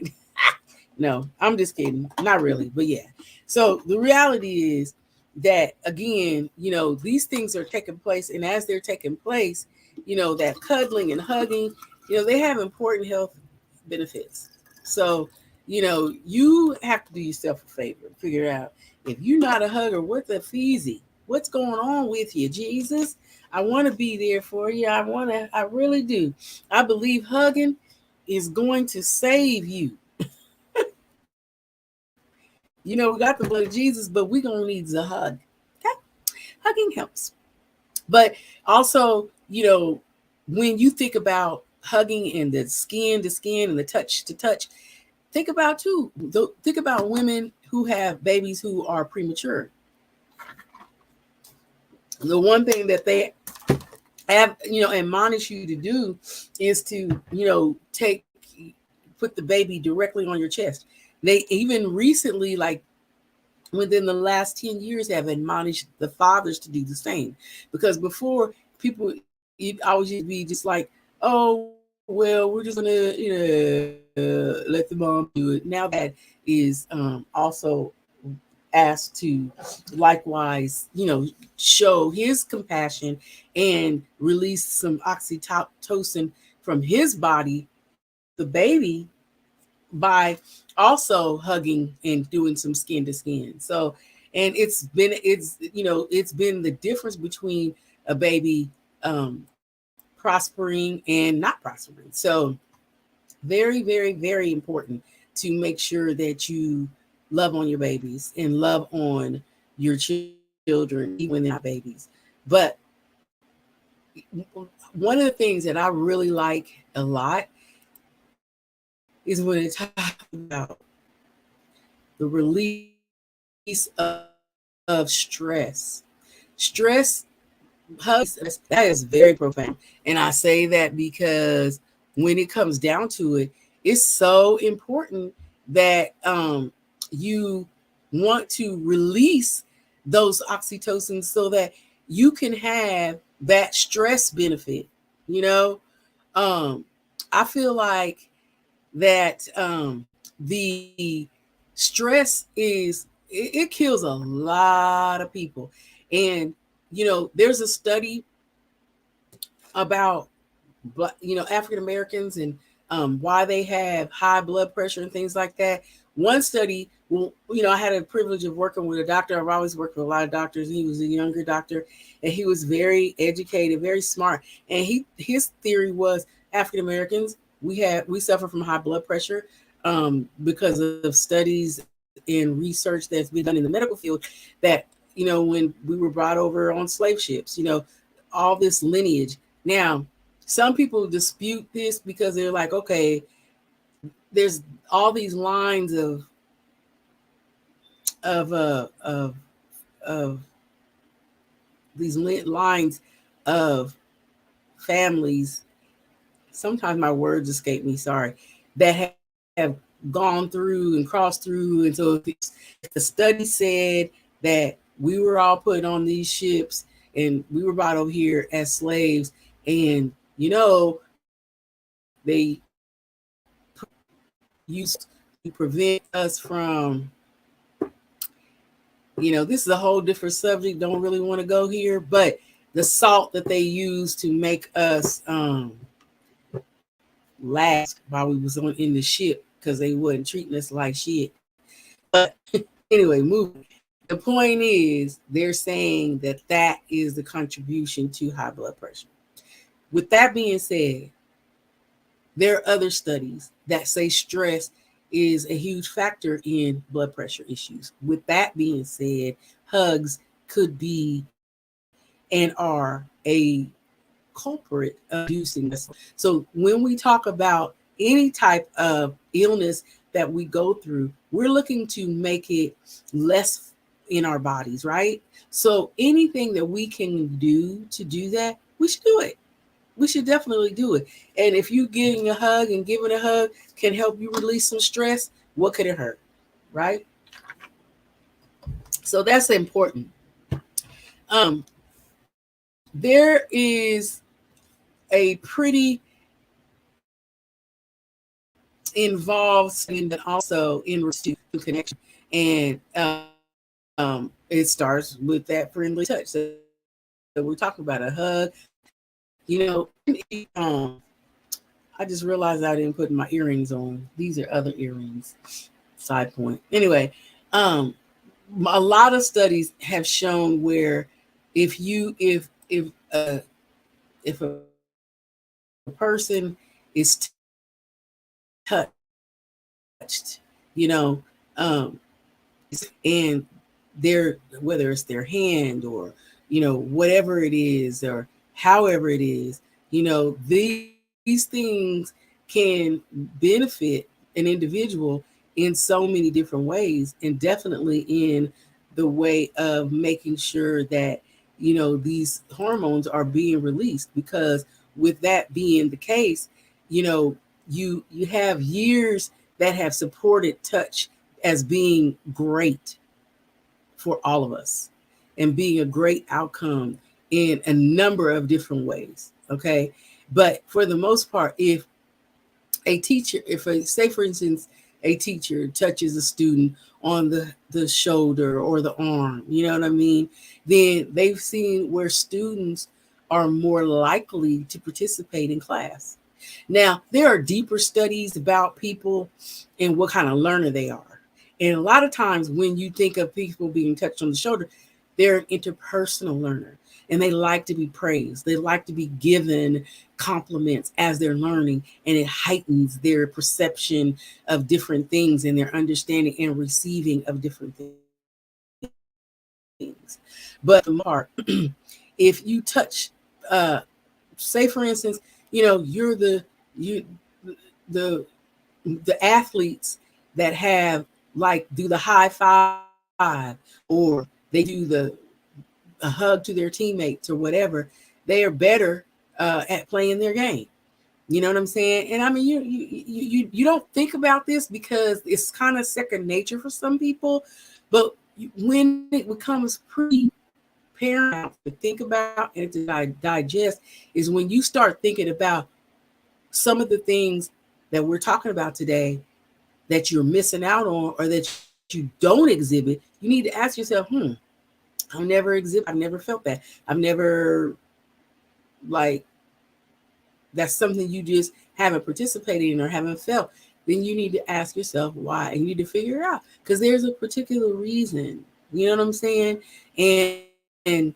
No, I'm just kidding. Not really, but yeah. So the reality is that, again, these things are taking place, and as they're taking place, that cuddling and hugging, they have important health benefits. So, you have to do yourself a favor, figure out, if you're not a hugger, what the feezy? What's going on with you, Jesus? I want to be there for you. I really do. I believe hugging is going to save you. You know, we got the blood of Jesus, but we're going to need the hug. Okay? Hugging helps. But also, you know, when you think about hugging and the skin to skin and the touch to touch, think about women who have babies who are premature. The one thing that they have, admonish you to do is to, put the baby directly on your chest. They even recently, like within the last 10 years, have admonished the fathers to do the same. Because before, people, it always used to be just like, oh, well, we're just gonna, let the mom do it. Now that is also asked to likewise, show his compassion and release some oxytocin from his body, the baby, by also hugging and doing some skin to skin. So, and it's been the difference between a baby prospering and not prospering. So very, very, very important to make sure that you love on your babies and love on your children, even when they're not babies. But one of the things that I really like a lot is when it talks about the release of stress. Stress, hugs, that is very profound. And I say that because when it comes down to it, it's so important that you want to release those oxytocins so that you can have that stress benefit. You know, I feel like that the stress it kills a lot of people. And there's a study about African Americans and why they have high blood pressure and things like that. One study, well, I had a privilege of working with a doctor. I've always worked with a lot of doctors. He was a younger doctor, and he was very educated, very smart. And his theory was African Americans, we suffer from high blood pressure because of studies and research that's been done in the medical field, that when we were brought over on slave ships, all this lineage. Now, some people dispute this because they're like, okay, there's all these lines of these lines of families. Sometimes my words escape me, sorry, that have gone through and crossed through. And so if the study said that we were all put on these ships and we were brought over here as slaves, and they used to prevent us from, this is a whole different subject, don't really want to go here, but the salt that they used to make us last while we was in the ship, because they wasn't treating us like shit. But anyway, moving. The point is, they're saying that is the contribution to high blood pressure. With that being said, there are other studies that say stress is a huge factor in blood pressure issues. With that being said, hugs could be and are a culprit of reducing this. So when we talk about any type of illness that we go through, we're looking to make it less in our bodies, right? So anything that we can do to do that, we should do it. We should definitely do it. And if you getting a hug and giving a hug can help you release some stress, what could it hurt, right? So that's important. There is a pretty involved and also in to connection, and it starts with that friendly touch. So we're talking about a hug. I just realized I didn't put my earrings on. These are other earrings. Side point. Anyway, a lot of studies have shown where If a person is touched, and whether it's their hand or whatever it is or however it is, these things can benefit an individual in so many different ways, and definitely in the way of making sure that these hormones are being released. Because with that being the case, you have years that have supported touch as being great for all of us and being a great outcome in a number of different ways. Okay. But for the most part, if say for instance, a teacher touches a student on the shoulder or the arm, you know what I mean? Then they've seen where students are more likely to participate in class. Now, there are deeper studies about people and what kind of learner they are. And a lot of times when you think of people being touched on the shoulder, they're an interpersonal learner and they like to be praised. They like to be given compliments as they're learning, and it heightens their perception of different things and their understanding and receiving of different things. But the part, if you touch, say for instance, you're the athletes that have do the high five, or they do a hug to their teammates or whatever, they are better at playing their game. You know what I'm saying? And I mean, you don't think about this because it's kind of second nature for some people, but when it becomes pretty paramount to think about and to digest is when you start thinking about some of the things that we're talking about today that you're missing out on or that you don't exhibit. You need to ask yourself, I've never felt that. I've never, that's something you just haven't participated in or haven't felt. Then you need to ask yourself why, and you need to figure it out, because there's a particular reason. You know what I'm saying? And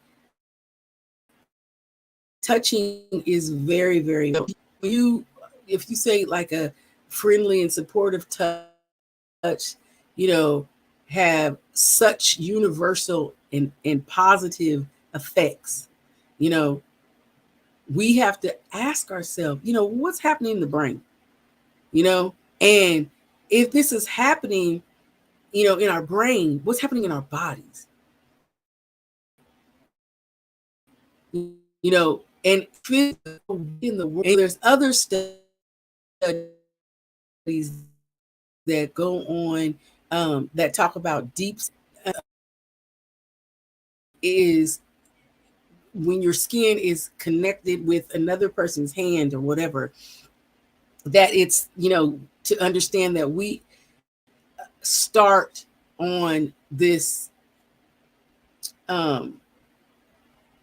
touching is very, very, if you say like a friendly and supportive touch, have such universal and positive effects. We have to ask ourselves, what's happening in the brain? And if this is happening, in our brain, what's happening in our bodies? And in the world, there's other studies that go on that talk about deep is when your skin is connected with another person's hand or whatever, that it's, to understand that we start on this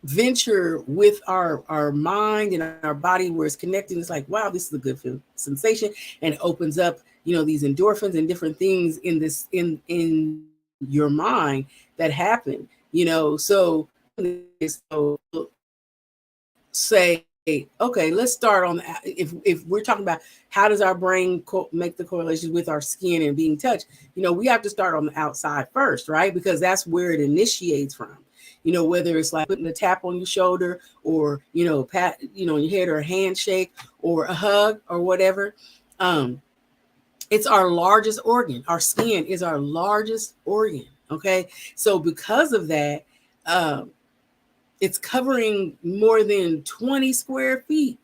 venture with our mind and our body where it's connected. It's like, wow, this is a good sensation, and it opens up, these endorphins and different things in your mind that happen. So say, okay, let's start on if we're talking about how does our brain make the correlation with our skin and being touched. We have to start on the outside first, right? Because that's where it initiates from. Whether it's like putting a tap on your shoulder or, pat, on your head, or a handshake or a hug or whatever. It's our largest organ. Our skin is our largest organ. Okay. So because of that, it's covering more than 20 square feet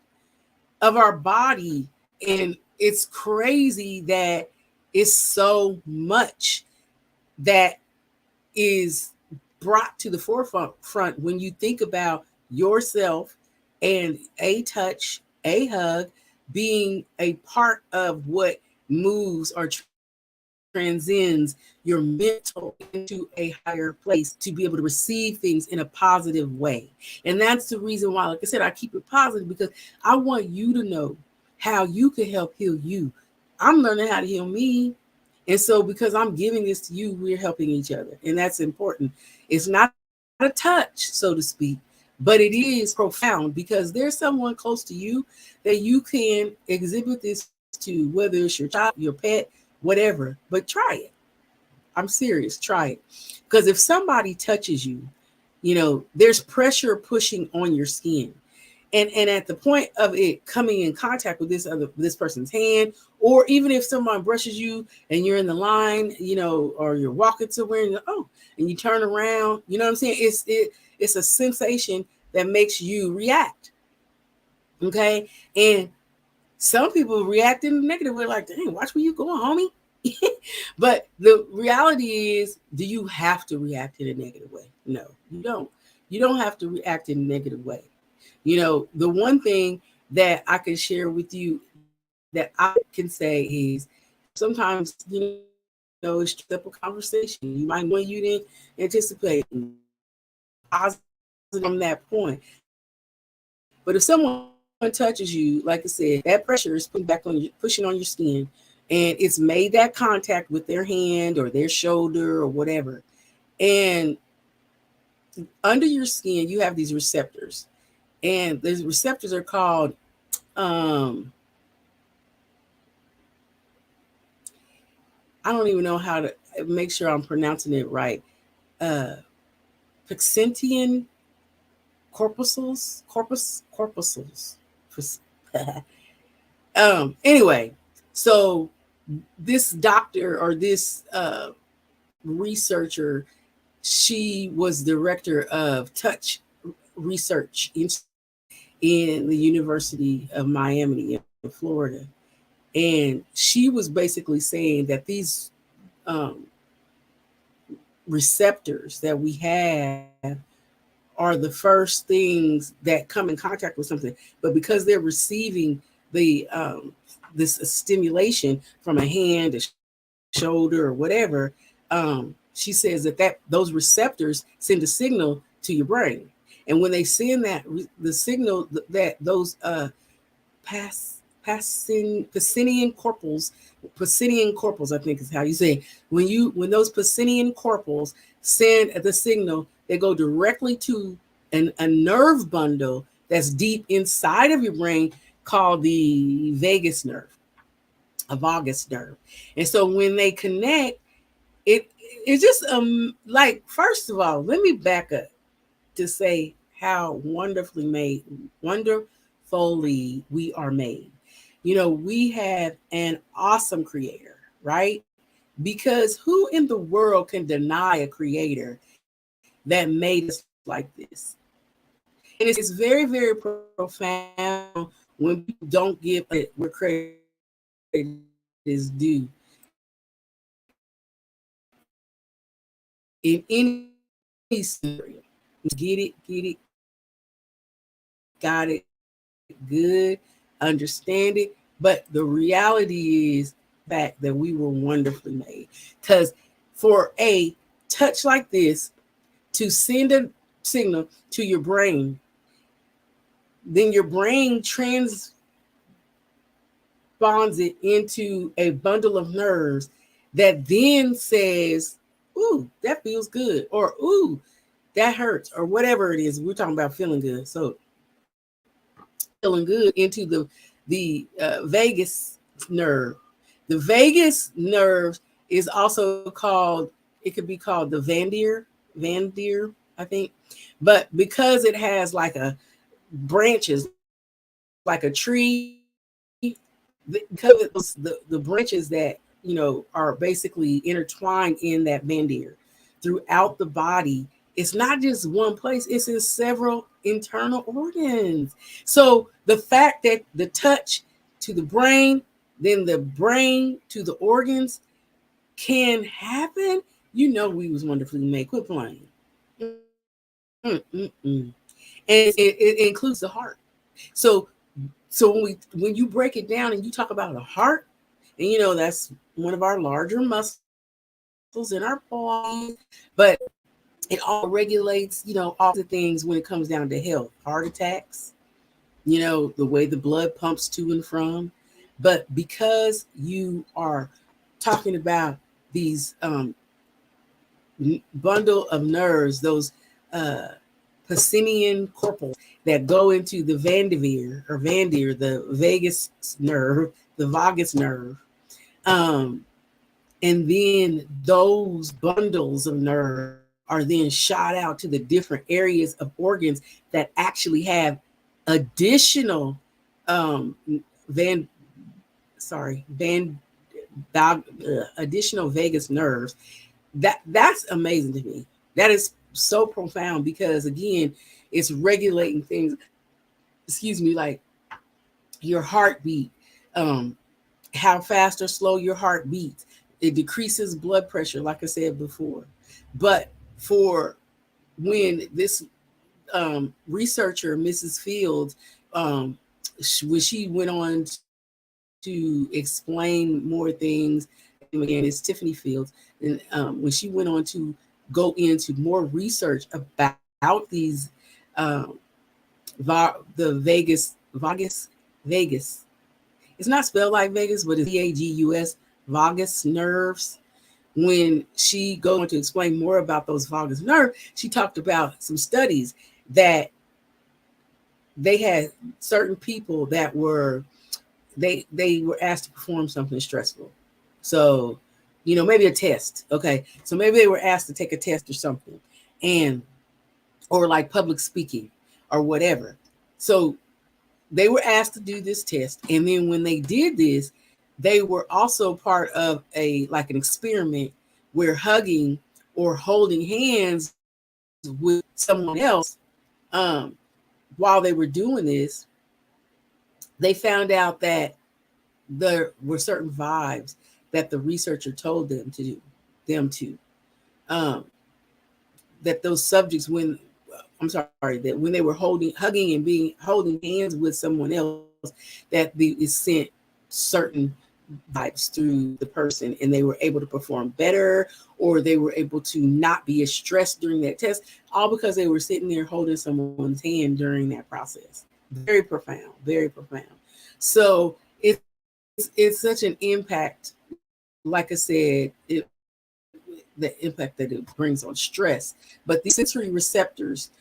of our body. And it's crazy that it's so much that is brought to the forefront when you think about yourself and a touch, a hug being a part of what moves or transcends your mental into a higher place to be able to receive things in a positive way. And that's the reason why, like I said, I keep it positive, because I want you to know how you can help heal you. I'm learning how to heal me. And so because I'm giving this to you, we're helping each other. And that's important. It's not a touch, so to speak, but it is profound because there's someone close to you that you can exhibit this to, whether it's your child, your pet, whatever. But try it. I'm serious. Try it. Because if somebody touches you, there's pressure pushing on your skin. And at the point of it coming in contact with this person's hand, or even if someone brushes you and you're in the line, or you're walking somewhere and you turn around, you know what I'm saying? It's a sensation that makes you react. Okay. And some people react in a negative way, like, dang, watch where you going, homie. But the reality is, do you have to react in a negative way? No, you don't. You don't have to react in a negative way. The one thing that I can share with you that I can say is sometimes, it's just a conversation. You might want, you didn't anticipate positive from that point. But if someone touches you, like I said, that pressure is pushing on your skin, and it's made that contact with their hand or their shoulder or whatever. And under your skin, you have these receptors. And those receptors are called I don't even know how to make sure I'm pronouncing it right. Pacentian corpuscles. Anyway, so this doctor or this researcher, she was director of touch research in the University of Miami in Florida. And she was basically saying that these receptors that we have are the first things that come in contact with something, but because they're receiving the this stimulation from a hand, a shoulder, or whatever, she says that those receptors send a signal to your brain, and when they send the signal that those Pacinian corpuscles, I think is how you say it. When those Pacinian corpuscles send the signal, they go directly to a nerve bundle that's deep inside of your brain called the vagus nerve, a vagus nerve. And so when they connect, it's just like, first of all, let me back up to say how wonderfully we are made. We have an awesome creator, right? Because who in the world can deny a creator that made us like this? And it's very, very profound when people don't give it where credit is due. In any scenario, get it, got it, good, understand it. But the reality is that we were wonderfully made. Because for a touch like this to send a signal to your brain, then your brain transponds it into a bundle of nerves that then says, ooh, that feels good, or ooh, that hurts, or whatever it is. We're talking about feeling good. So feeling good into the vagus nerve. The vagus nerve is also called, it could be called the Van Dier, I think. But because it has like a branches, like a tree, because the branches that are basically intertwined in that Van Dier throughout the body, it's not just one place, it's in several internal organs. So the fact that the touch to the brain, then the brain to the organs can happen, we was wonderfully made. Quit playing. And it includes the heart. So when you break it down and you talk about the heart, and that's one of our larger muscles in our body, but it all regulates, all the things when it comes down to health, heart attacks, the way the blood pumps to and from. But because you are talking about these bundle of nerves, those Pacinian corpuscles that go into the Vanderveer, the vagus nerve, the vagus nerve. And then those bundles of nerve are then shot out to the different areas of organs that actually have additional additional vagus nerves. That's amazing to me. That is so profound because again, it's regulating things. Excuse me, like your heartbeat, how fast or slow your heart beats. It decreases blood pressure, like I said before. But for when this researcher, Mrs. Fields, when she went on to explain more things, again, it's Tiffany Fields, and when she went on to go into more research about these, the vagus. It's not spelled like Vegas, but it's VAGUS, vagus nerves. When she goes on to explain more about those vagus nerves, she talked about some studies that they had certain people that were they were asked to perform something stressful. So, maybe a test. Okay. So maybe they were asked to take a test or something, or like public speaking or whatever. So they were asked to do this test. And then when they did this, they were also part of an experiment where hugging or holding hands with someone else, while they were doing this, they found out that there were certain vibes that the researcher told them to that those subjects, that when they were hugging and holding hands with someone else, that it sent certain vibes through the person, and they were able to perform better, or they were able to not be as stressed during that test, all because they were sitting there holding someone's hand during that process. Very profound, very profound. So it's such an impact. Like I said, the impact that it brings on stress, but the sensory receptors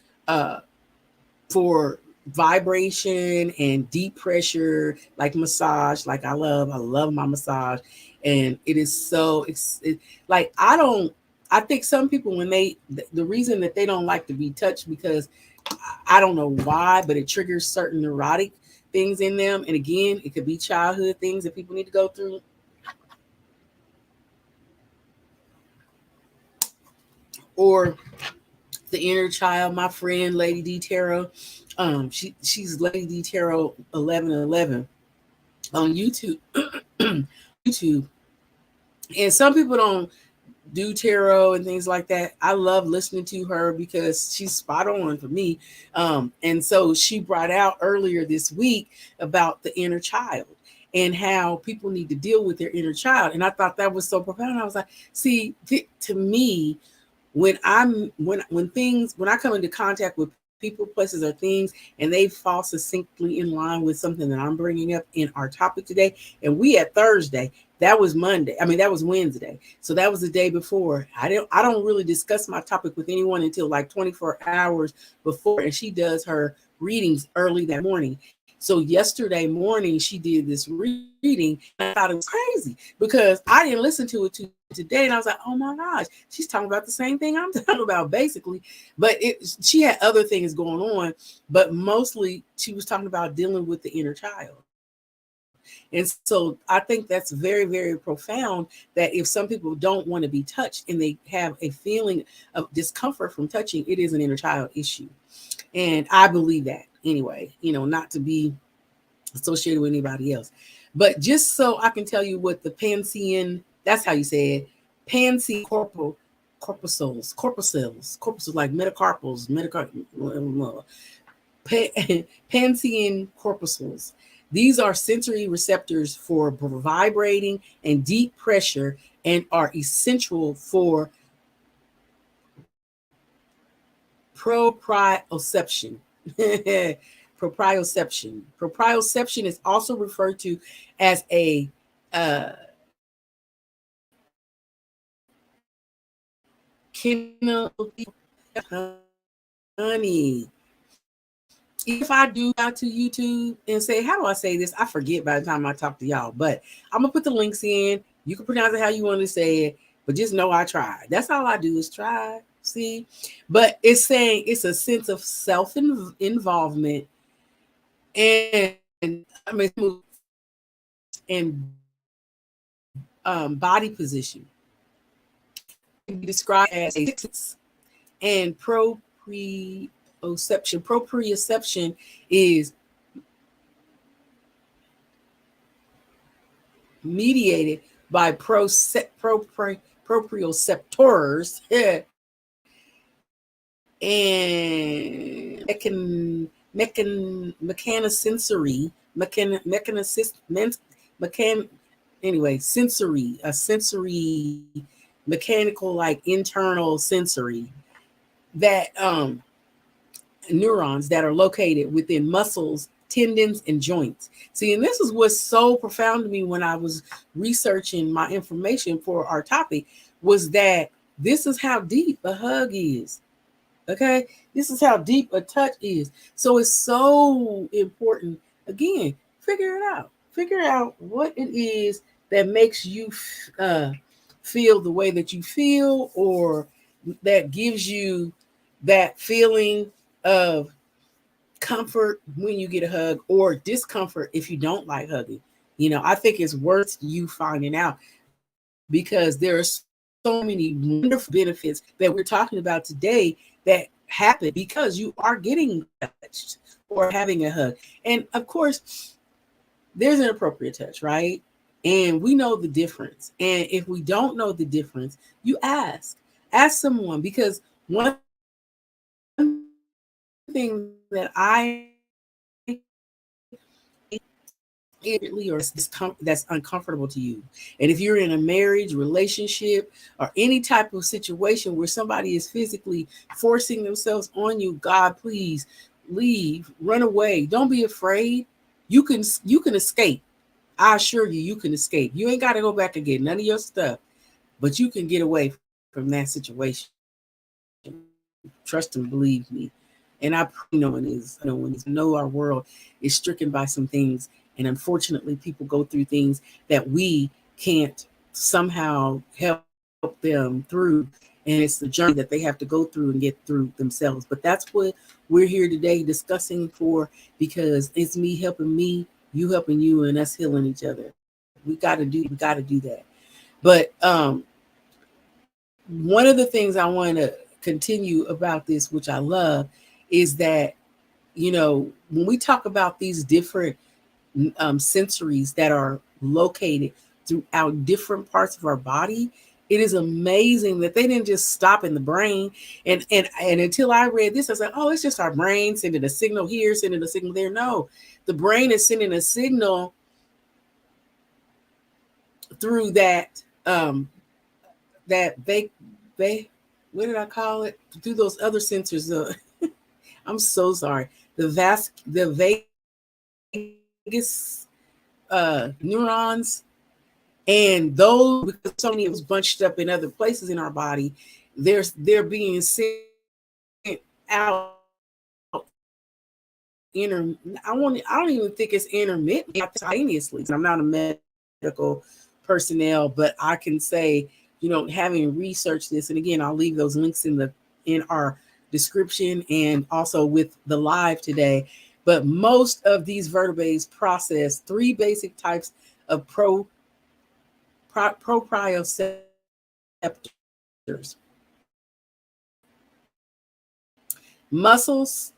for vibration and deep pressure, like massage, like I love my massage, and it is so I think some people, when the reason that they don't like to be touched, because I don't know why, but it triggers certain neurotic things in them. And again, it could be childhood things that people need to go through, or the inner child. My friend Lady D Tarot, she's Lady D Tarot 1111 on YouTube. YouTube. And some people don't do tarot and things like that. I love listening to her because she's spot on for me. And so she brought out earlier this week about the inner child and how people need to deal with their inner child. And I thought that was so profound. I was like, see, to me, when I come into contact with people, places, or things, and they fall succinctly in line with something that I'm bringing up in our topic today, and we at Thursday, that was Monday. I mean, that was Wednesday. So that was the day before. I don't really discuss my topic with anyone until like 24 hours before, and she does her readings early that morning. So yesterday morning, she did this reading. I thought it was crazy because I didn't listen to it today. And I was like, oh my gosh, she's talking about the same thing I'm talking about, basically. But she had other things going on, but mostly she was talking about dealing with the inner child. And so I think that's very, very profound, that if some people don't want to be touched and they have a feeling of discomfort from touching, it is an inner child issue. And I believe that anyway, not to be associated with anybody else. But just so I can tell you what the Pansian, that's how you say it, Pansian corpuscles, like metacarpals, Pansian corpuscles. These are sensory receptors for vibrating and deep pressure and are essential for proprioception. Proprioception is also referred to as a honey, if I do go to YouTube and say, how do I say this? I forget by the time I talk to y'all, but I'm gonna put the links in. You can pronounce it how you want to say it, but just know I tried. That's all I do is try. See, but it's saying it's a sense of self-involvement and I mean and body position can be described as a and proprioception. Proprioception is mediated by proprioceptors and sensory mechanical, like internal sensory that neurons that are located within muscles, tendons, and joints. See, and this is what's so profound to me when I was researching my information for our topic, was that this is how deep a hug is. Okay, this is how deep a touch is. So it's so important. Again, figure it out. Figure out what it is that makes you feel the way that you feel, or that gives you that feeling of comfort when you get a hug, or discomfort if you don't like hugging. I think it's worth you finding out, because there are so many wonderful benefits that we're talking about today that happen because you are getting touched or having a hug. And of course, there's an appropriate touch, right? And we know the difference. And if we don't know the difference, you ask someone, because one thing that I or that's uncomfortable to you. And if you're in a marriage, relationship, or any type of situation where somebody is physically forcing themselves on you, God, please leave, run away. Don't be afraid. You can escape. I assure you, you can escape. You ain't got to go back and get none of your stuff, but you can get away from that situation. Trust and believe me. And I know our world is stricken by some things. And unfortunately, people go through things that we can't somehow help them through. And it's the journey that they have to go through and get through themselves. But that's what we're here today discussing for, because it's me helping me, you helping you, and us healing each other. We got to do that. But one of the things I want to continue about this, which I love, is that, when we talk about these different sensories that are located throughout different parts of our body, it is amazing that they didn't just stop in the brain. And until I read this, I was like, oh, it's just our brain sending a signal here, sending a signal there. No, the brain is sending a signal through that what did I call it? Through those other sensors. I'm so sorry. The vagus neurons, and those, because so many of us bunched up in other places in our body, they're being sent out. I don't even think it's intermittent, simultaneously. I'm not a medical personnel, but I can say, having researched this, and again, I'll leave those links in our description and also with the live today. But most of these vertebrates process 3 basic types of proprioceptors. Muscles,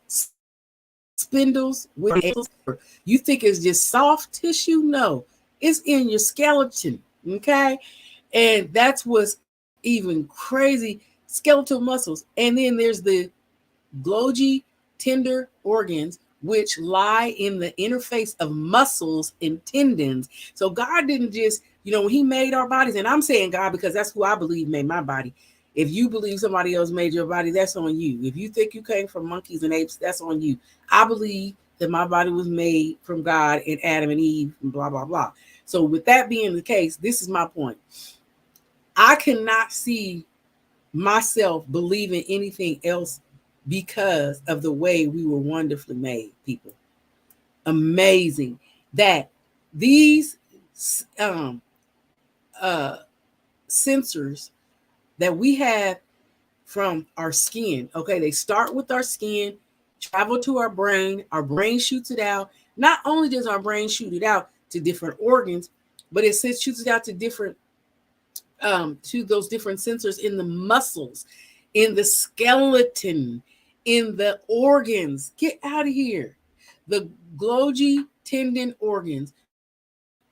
spindles, you think it's just soft tissue? No, it's in your skeleton. Okay. And that's what's even crazy. Skeletal muscles. And then there's the Golgi tender organs, which lie in the interface of muscles and tendons. So God didn't just, when he made our bodies, and I'm saying God because that's who I believe made my body. If you believe somebody else made your body, that's on you. If you think you came from monkeys and apes, that's on you. I believe that my body was made from God and Adam and Eve and blah, blah, blah. So with that being the case, this is my point. I cannot see myself believing anything else because of the way we were wonderfully made, people. Amazing that these um, sensors that we have from our skin, okay, they start with our skin, travel to our brain shoots it out. Not only does our brain shoot it out to different organs, but it shoots it out to different to those different sensors in the muscles, in the skeleton, in the organs. Get out of here. The Golgi tendon organs,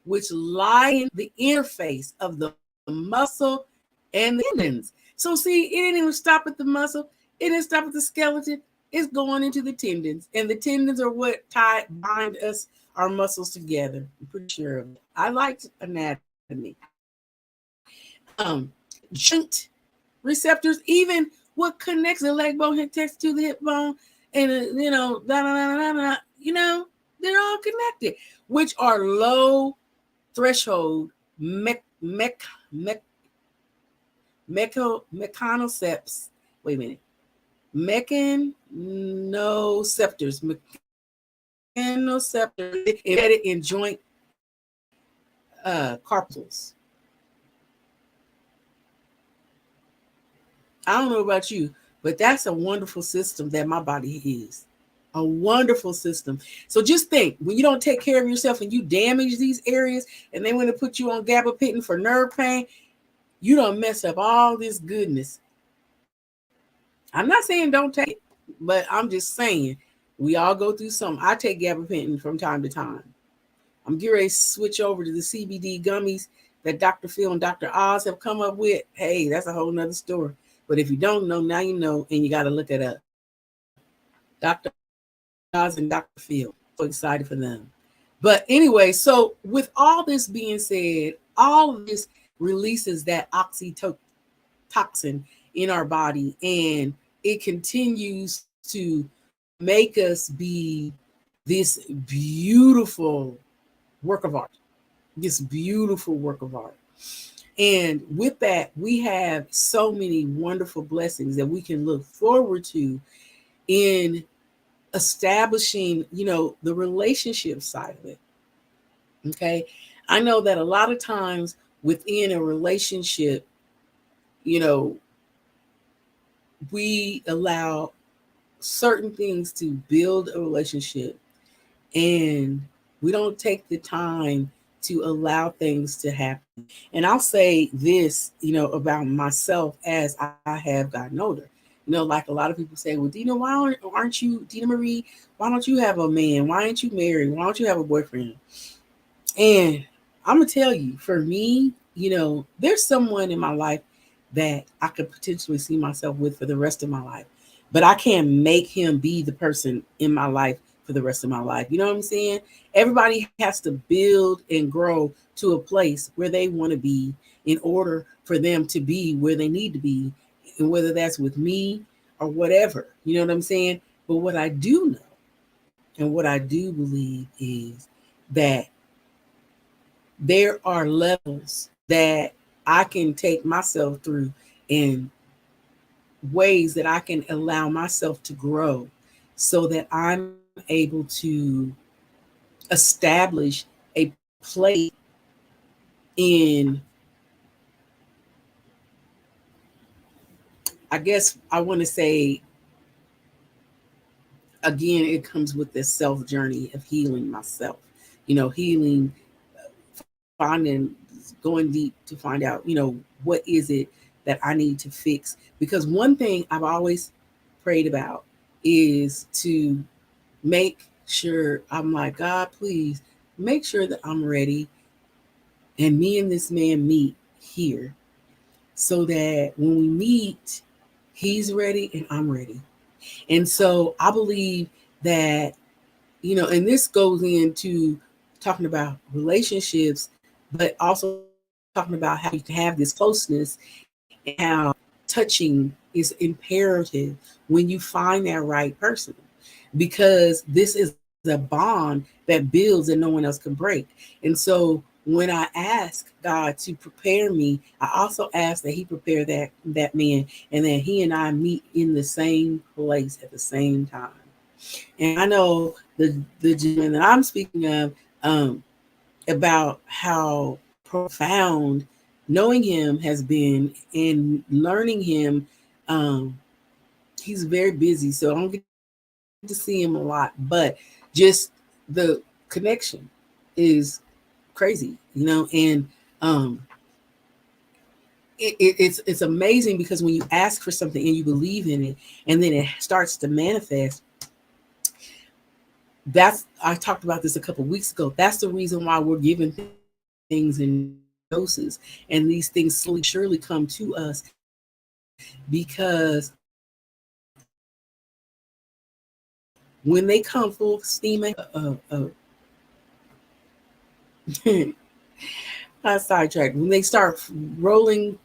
which lie in the interface of the muscle and the tendons. So see, it didn't even stop at the muscle. It didn't stop at the skeleton. It's going into the tendons. And the tendons are what bind us, our muscles together. I'm pretty sure of it. I liked anatomy. Joint receptors, even what connects the leg bone text to the hip bone, and they're all connected, which are low threshold mechanocepts. Wait a minute. Mechanoceptors embedded in joint carpals. I don't know about you, but that's a wonderful system that my body is. A wonderful system. So just think, when you don't take care of yourself and you damage these areas, and they want to put you on gabapentin for nerve pain, you don't mess up all this goodness. I'm not saying don't take it, but I'm just saying we all go through something. I take gabapentin from time to time. I'm getting ready to switch over to the CBD gummies that Dr. Phil and Dr. Oz have come up with. Hey, that's a whole nother story. But if you don't know, now you know, and you got to look it up. Dr. Oz and Dr. Phil. So excited for them. But anyway, so with all this being said, all of this releases that oxytocin in our body, and it continues to make us be this beautiful work of art. This beautiful work of art. And with that, we have so many wonderful blessings that we can look forward to in establishing, the relationship side of it. Okay. I know that a lot of times within a relationship, we allow certain things to build a relationship, and we don't take the time to allow things to happen. And I'll say this, about myself as I have gotten older. Like a lot of people say, well, Dina, why aren't you, Dina Marie, why don't you have a man? Why aren't you married? Why don't you have a boyfriend? And I'm going to tell you, for me, there's someone in my life that I could potentially see myself with for the rest of my life. But I can't make him be the person in my life for the rest of my life. You know what I'm saying? Everybody has to build and grow to a place where they want to be in order for them to be where they need to be, and whether that's with me or whatever. You know what I'm saying? But what I do know and what I do believe is that there are levels that I can take myself through, and ways that I can allow myself to grow so that I'm able to establish a place in, I guess I want to say, again, it comes with this self journey of healing myself, healing, going deep to find out, what is it that I need to fix. Because one thing I've always prayed about is to make sure, I'm like, God, please make sure that I'm ready, and me and this man meet here, so that when we meet, he's ready and I'm ready. And so I believe that, and this goes into talking about relationships, but also talking about how you can have this closeness, and how touching is imperative when you find that right person, because this is a bond that builds and no one else can break. And so when I ask God to prepare me, I also ask that He prepare that man, and that he and I meet in the same place at the same time. And I know the gentleman that I'm speaking of, about how profound knowing him has been, and learning him. Um, he's very busy, so I don't get to see him a lot, but just the connection is crazy, and um, it's amazing, because when you ask for something and you believe in it, and then it starts to manifest. That's I talked about this a couple of weeks ago. That's the reason why we're given things in doses, and these things slowly surely come to us, because when they come full steam, sidetrack. When they start rolling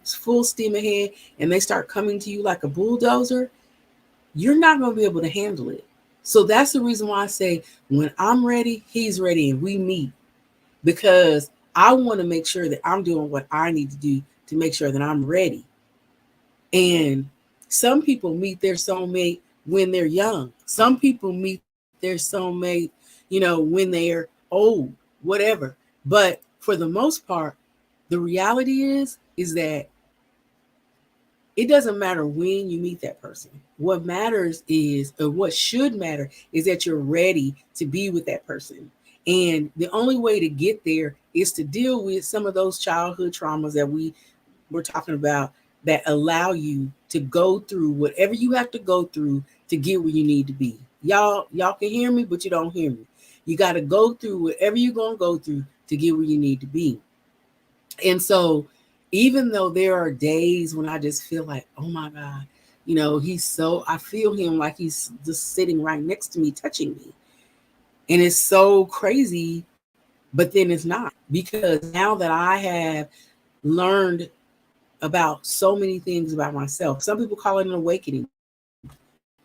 full steam ahead, and they start coming to you like a bulldozer, you're not going to be able to handle it. So that's the reason why I say, when I'm ready, he's ready, and we meet, because I want to make sure that I'm doing what I need to do to make sure that I'm ready. And some people meet their soulmate when they're young. Some people meet their soulmate, when they're old, whatever. But for the most part, the reality is that it doesn't matter when you meet that person. What matters is, or what should matter, is that you're ready to be with that person. And the only way to get there is to deal with some of those childhood traumas that we were talking about, that allow you to go through whatever you have to go through to get where you need to be. Y'all can hear me, but you don't hear me. You got to go through whatever you're going to go through to get where you need to be. And so, even though there are days when I just feel like, oh my God, I feel him like he's just sitting right next to me, touching me. And it's so crazy, but then it's not, because now that I have learned about so many things about myself, some people call it an awakening,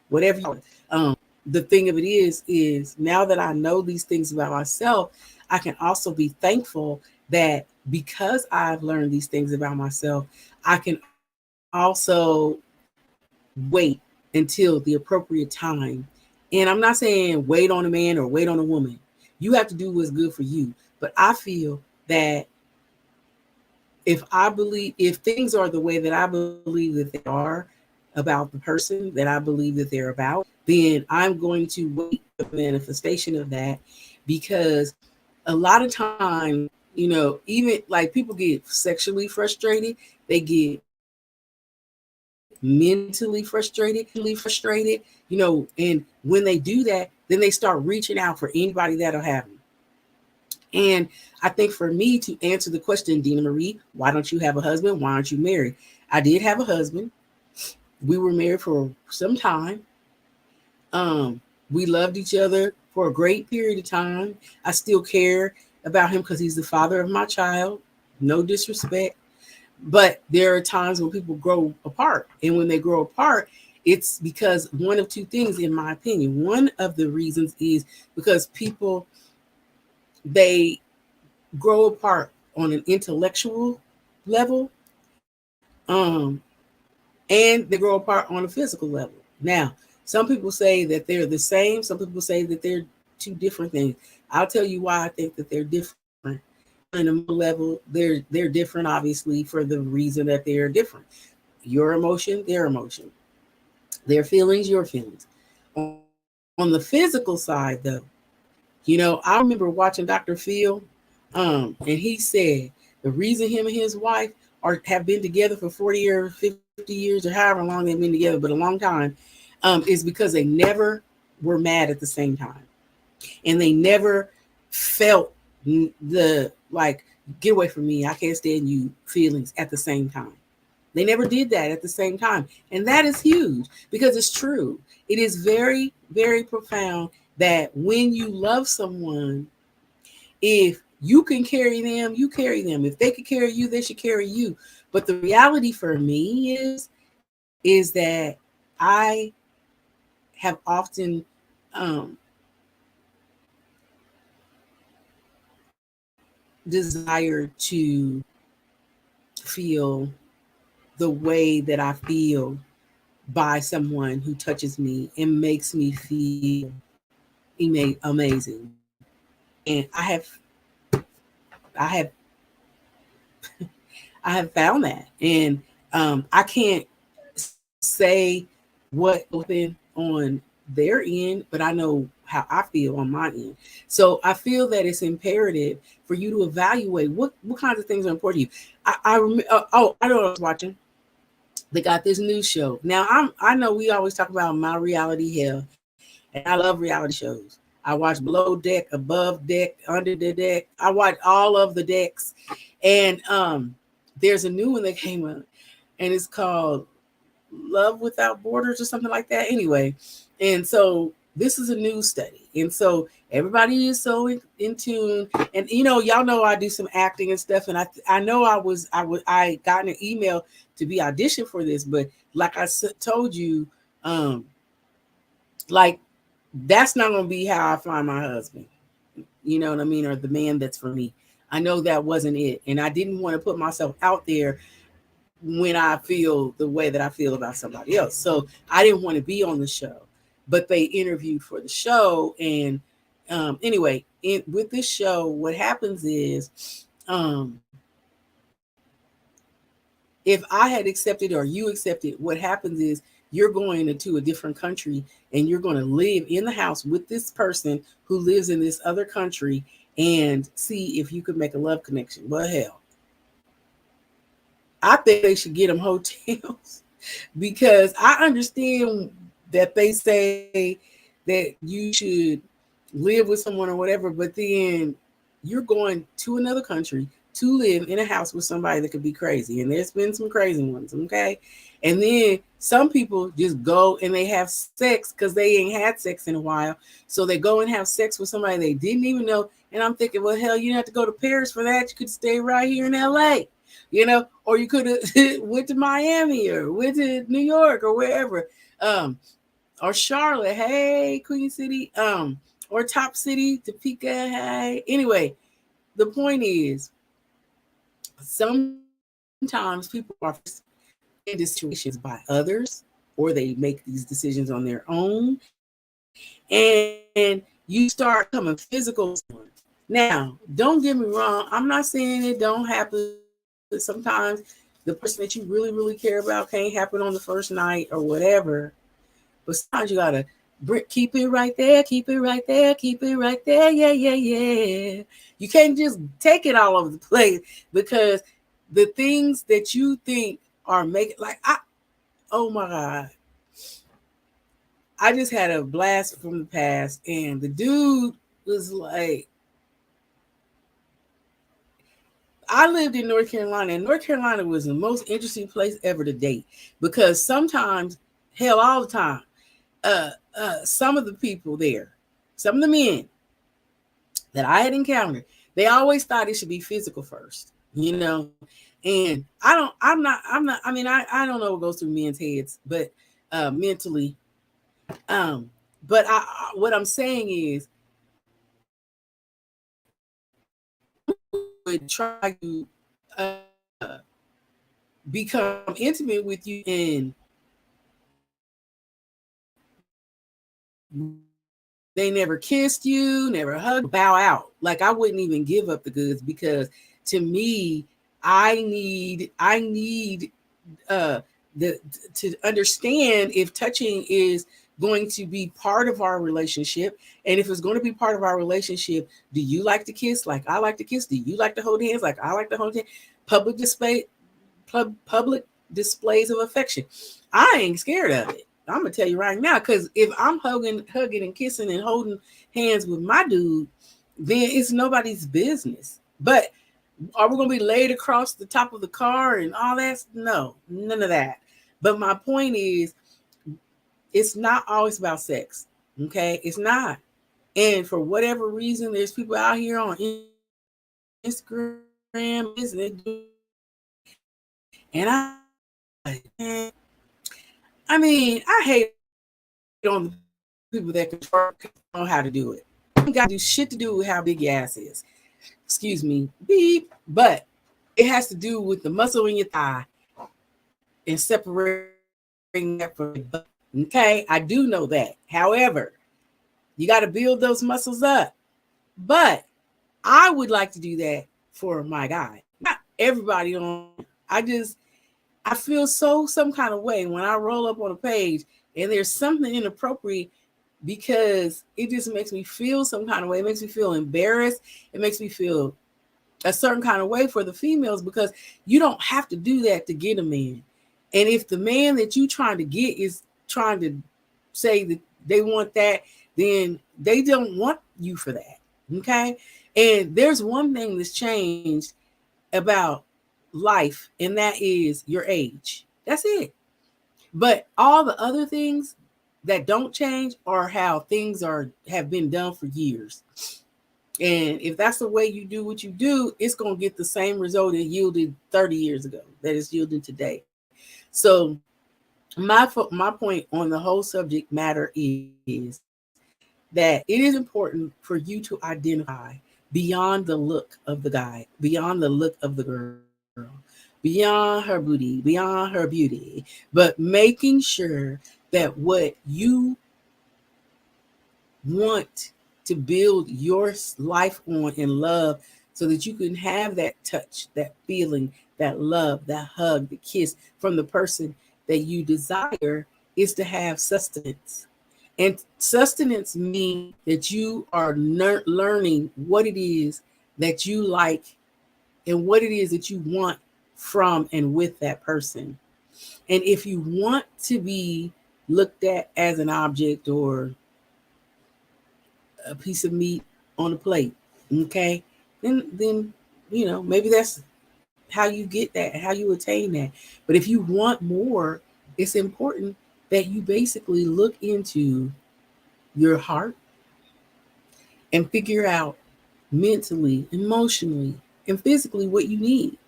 whatever you call it. The thing of it is now that I know these things about myself, I can also be thankful that, because I've learned these things about myself, I can also wait until the appropriate time. And I'm not saying wait on a man or wait on a woman. You have to do what's good for you. But I feel that if things are the way that I believe that they are, about the person that I believe that they're about, then I'm going to wait for the manifestation of that. Because a lot of times, even like people get sexually frustrated, they get mentally frustrated, and when they do that, then they start reaching out for anybody that'll have them. And I think, for me to answer the question, Dina Marie, why don't you have a husband? Why aren't you married? I did have a husband. We were married for some time. We loved each other for a great period of time. I still care about him because he's the father of my child. No disrespect. But there are times when people grow apart. And when they grow apart, it's because one of two things, in my opinion. One of the reasons is because people, they grow apart on an intellectual level, and they grow apart on a physical level. Now, some people say that they're the same. Some people say that they're two different things. I'll tell you why I think that they're different. On a level, they're different, obviously, for the reason that they're different. Your emotion, their emotion. Their feelings, your feelings. On the physical side, though, I remember watching Dr. Phil, and he said the reason him and his wife have been together for 40 or 50 years, or however long they've been together, but a long time, is because they never were mad at the same time. And they never felt the, like, get away from me, I can't stand you feelings at the same time. They never did that at the same time. And that is huge, because it's true. It is very, very profound that when you love someone, if you can carry them, you carry them. If they can carry you, they should carry you. But the reality for me is that I have often desire to feel the way that I feel by someone who touches me and makes me feel amazing. And I have I have found that. And I can't say what open on their end, but I know how I feel on my end. So I feel that it's imperative for you to evaluate what kinds of things are important to you. I know what I was watching. They got this new show. Now I know we always talk about My Reality Hell, and I love reality shows. I watch Below Deck, Above Deck, Under the Deck. I watch all of the decks. And there's a new one that came out, and it's called Love Without Borders or something like that. Anyway, and so this is a new study, and so everybody is so in tune. And y'all know I do some acting and stuff, and I know I got an email to be auditioned for this, but like I told you, like that's not going to be how I find my husband. You know what I mean? Or the man that's for me. I know that wasn't it, and I didn't want to put myself out there when I feel the way that I feel about somebody else. So I didn't want to be on the show, but they interviewed for the show. And anyway, with this show, what happens is if I had accepted or you accepted, what happens is you're going into a different country and you're going to live in the house with this person who lives in this other country and see if you could make a love connection. Well, hell, I think they should get them hotels because I understand that they say that you should live with someone or whatever, but then you're going to another country to live in a house with somebody that could be crazy. And there's been some crazy ones, okay? And then some people just go and they have sex because they ain't had sex in a while. So they go and have sex with somebody they didn't even know. And I'm thinking, well, hell, you don't have to go to Paris for that. You could stay right here in LA. Or you could have went to Miami or went to New York or wherever, or Charlotte, hey, Queen City, or Top City, Topeka, hey. Anyway, the point is, sometimes people are in situations by others, or they make these decisions on their own, and you start coming physical. Now, don't get me wrong. I'm not saying it don't happen. Sometimes the person that you really, really care about can't happen on the first night or whatever. But sometimes you gotta keep it right there, keep it right there, keep it right there. Yeah, yeah, yeah. You can't just take it all over the place because the things that you think are making, oh my God. I just had a blast from the past, and the dude was like, I lived in North Carolina, and North Carolina was the most interesting place ever to date because sometimes, hell, all the time, some of the people there, some of the men that I had encountered, they always thought it should be physical first, And I don't know what goes through men's heads, but mentally, but what I'm saying is, would try to become intimate with you and they never kissed you, never hugged, bow out. Like I wouldn't even give up the goods because to me, I need to understand if touching is going to be part of our relationship. And if it's going to be part of our relationship, do you like to kiss like I like to kiss? Do you like to hold hands like I like to hold hands? Public displays of affection. I ain't scared of it. I'm gonna tell you right now, because if I'm hugging and kissing and holding hands with my dude, then it's nobody's business. But are we gonna be laid across the top of the car and all that? No, none of that. But my point is, it's not always about sex. Okay, it's not. And for whatever reason, there's people out here on Instagram, isn't it? And I hate on the people that can know how to do it. You got to do shit to do with how big your ass is. excuse me, beep, but it has to do with the muscle in your thigh and separating that from your butt. Okay, I do know that. However, you got to build those muscles up. But I would like to do that for my guy. Not everybody on. I feel some kind of way when I roll up on a page and there's something inappropriate, because it just makes me feel some kind of way. It makes me feel embarrassed. It makes me feel a certain kind of way for the females, because you don't have to do that to get a man. And if the man that you trying to get is trying to say that they want that, then they don't want you for that. Okay. And there's one thing that's changed about life, and that is your age. That's it. But all the other things that don't change are how things have been done for years. And if that's the way you do what you do, it's going to get the same result it yielded 30 years ago that it's yielding today. So my point on the whole subject matter is that it is important for you to identify beyond the look of the guy, beyond the look of the girl, beyond her beauty, but making sure that what you want to build your life on in love, so that you can have that touch, that feeling, that love, that hug, the kiss from the person that you desire, is to have sustenance. And sustenance means that you are learning what it is that you like and what it is that you want from and with that person. And if you want to be looked at as an object or a piece of meat on a plate, okay, then maybe that's how you get that, how you attain that. But if you want more, it's important that you basically look into your heart and figure out mentally, emotionally, and physically what you need.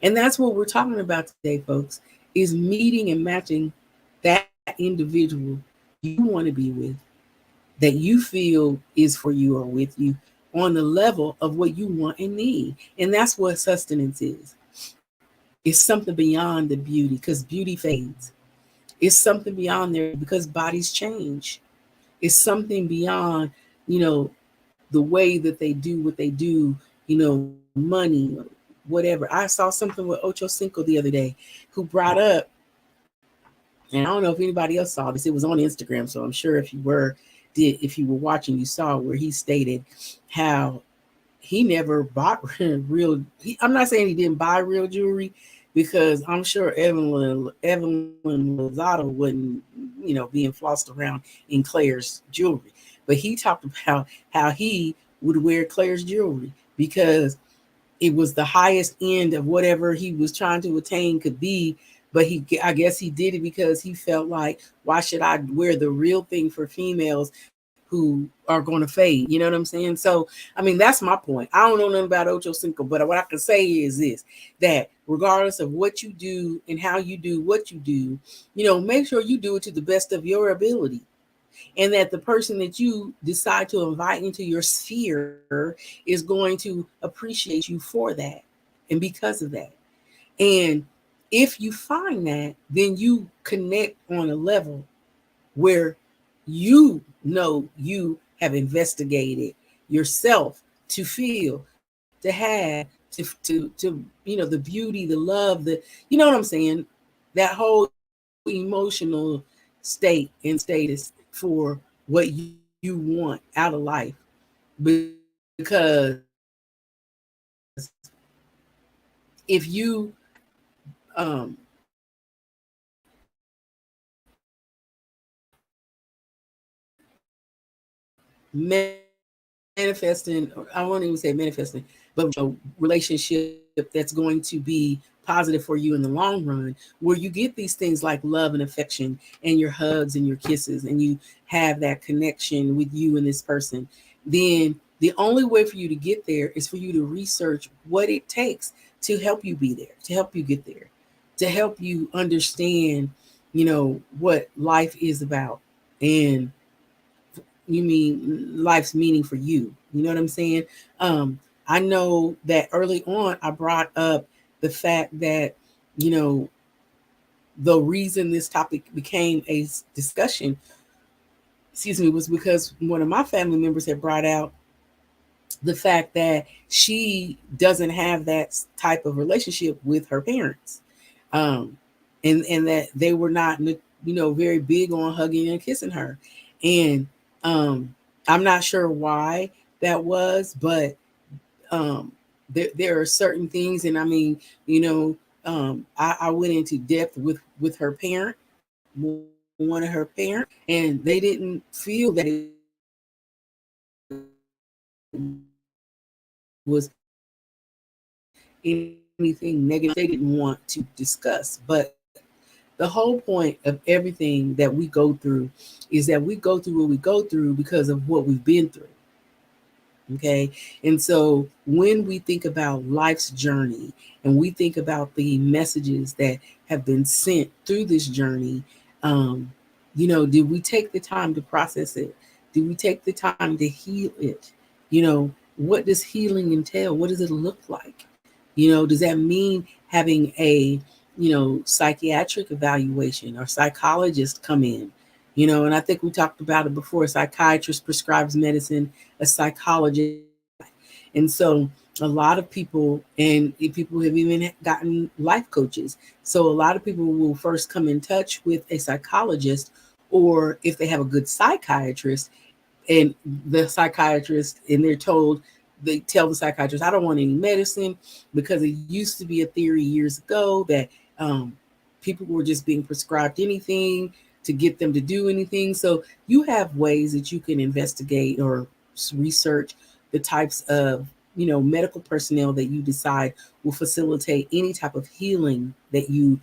And that's what we're talking about today, folks, is meeting and matching that individual you want to be with, that you feel is for you or with you, on the level of what you want and need. And that's what sustenance is. It's something beyond the beauty, because beauty fades. It's something beyond there, because bodies change. It's something beyond, the way that they do what they do, money, whatever. I saw something with Ocho Cinco the other day, who brought up, and I don't know if anybody else saw this, it was on Instagram, so I'm sure if you were watching, you saw where he stated how he never bought real. I'm not saying he didn't buy real jewelry, because I'm sure Evelyn Lozado wasn't, being flossed around in Claire's jewelry. But he talked about how he would wear Claire's jewelry because it was the highest end of whatever he was trying to attain could be. But I guess he did it because he felt like, why should I wear the real thing for females who are going to fade? You know what I'm saying? So, I mean, that's my point. I don't know nothing about Ocho Cinco, but what I can say is this, that regardless of what you do and how you do what you do, make sure you do it to the best of your ability. And that the person that you decide to invite into your sphere is going to appreciate you for that and because of that. And if you find that, then you connect on a level where you have investigated yourself to feel, to have, to the beauty, the love, you know what I'm saying? That whole emotional state and status for what you want out of life. Because if you manifesting, I won't even say manifesting, but a relationship that's going to be positive for you in the long run, where you get these things like love and affection and your hugs and your kisses, and you have that connection with you and this person, then the only way for you to get there is for you to research what it takes to help you be there, to help you get there, to help you understand, what life is about. And you mean life's meaning for you. You know what I'm saying? I know that early on I brought up the fact that, you know, the reason this topic became a discussion, excuse me, was because one of my family members had brought out the fact that she doesn't have that type of relationship with her parents, um, and that they were not, very big on hugging and kissing her, and I'm not sure why that was, but there are certain things, and I mean, I went into depth with her parent, one of her parents, and they didn't feel that it was anything negative. They didn't want to discuss, but the whole point of everything that we go through is that we go through what we go through because of what we've been through. Okay. And so when we think about life's journey and we think about the messages that have been sent through this journey, did we take the time to process it? Did we take the time to heal it? What does healing entail? What does it look like? Does that mean having a, psychiatric evaluation or psychologist come in? And I think we talked about it before. A psychiatrist prescribes medicine, a psychologist. And so a lot of people, and people have even gotten life coaches. So a lot of people will first come in touch with a psychologist, or if they have a good psychiatrist, and the psychiatrist, and they tell the psychiatrist, I don't want any medicine, because it used to be a theory years ago that people were just being prescribed anything to get them to do anything. So you have ways that you can investigate or research the types of, medical personnel that you decide will facilitate any type of healing that you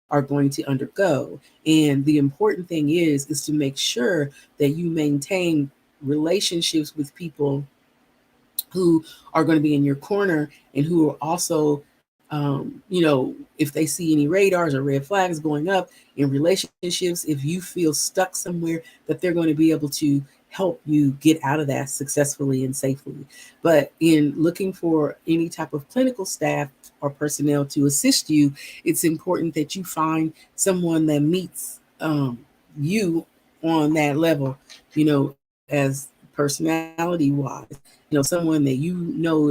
are going to undergo. And the important thing is to make sure that you maintain relationships with people who are going to be in your corner, and who are also, if they see any radars or red flags going up in relationships, if you feel stuck somewhere, that they're going to be able to help you get out of that successfully and safely. But in looking for any type of clinical staff or personnel to assist you, it's important that you find someone that meets you on that level, as personality wise, someone that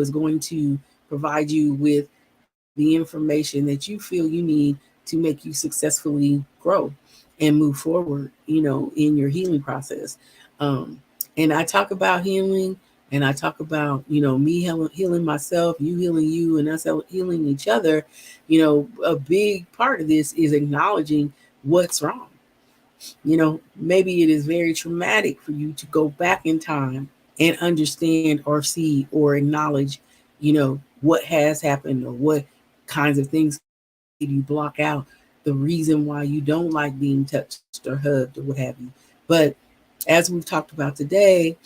is going to provide you with the information that you feel you need to make you successfully grow and move forward, in your healing process. And I talk about healing, and I talk about, me healing myself, you healing you, and us healing each other. A big part of this is acknowledging what's wrong. Maybe it is very traumatic for you to go back in time and understand or see or acknowledge, what has happened, or what kinds of things you block out the reason why you don't like being touched or hugged or what have you. But as we've talked about today,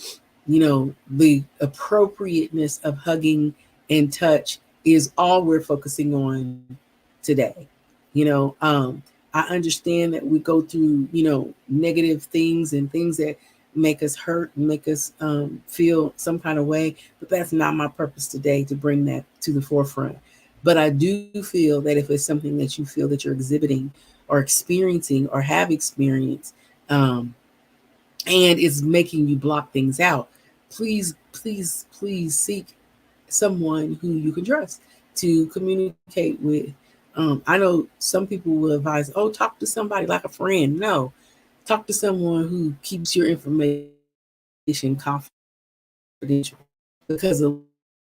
the appropriateness of hugging and touch is all we're focusing on today. I understand that we go through, negative things and things that make us hurt and make us feel some kind of way, but that's not my purpose today to bring that to the forefront. But I do feel that if it's something that you feel that you're exhibiting or experiencing or have experienced, and it's making you block things out, please, please, please seek someone who you can trust to communicate with. I know some people will advise, oh, talk to somebody like a friend. No, talk to someone who keeps your information confidential, because a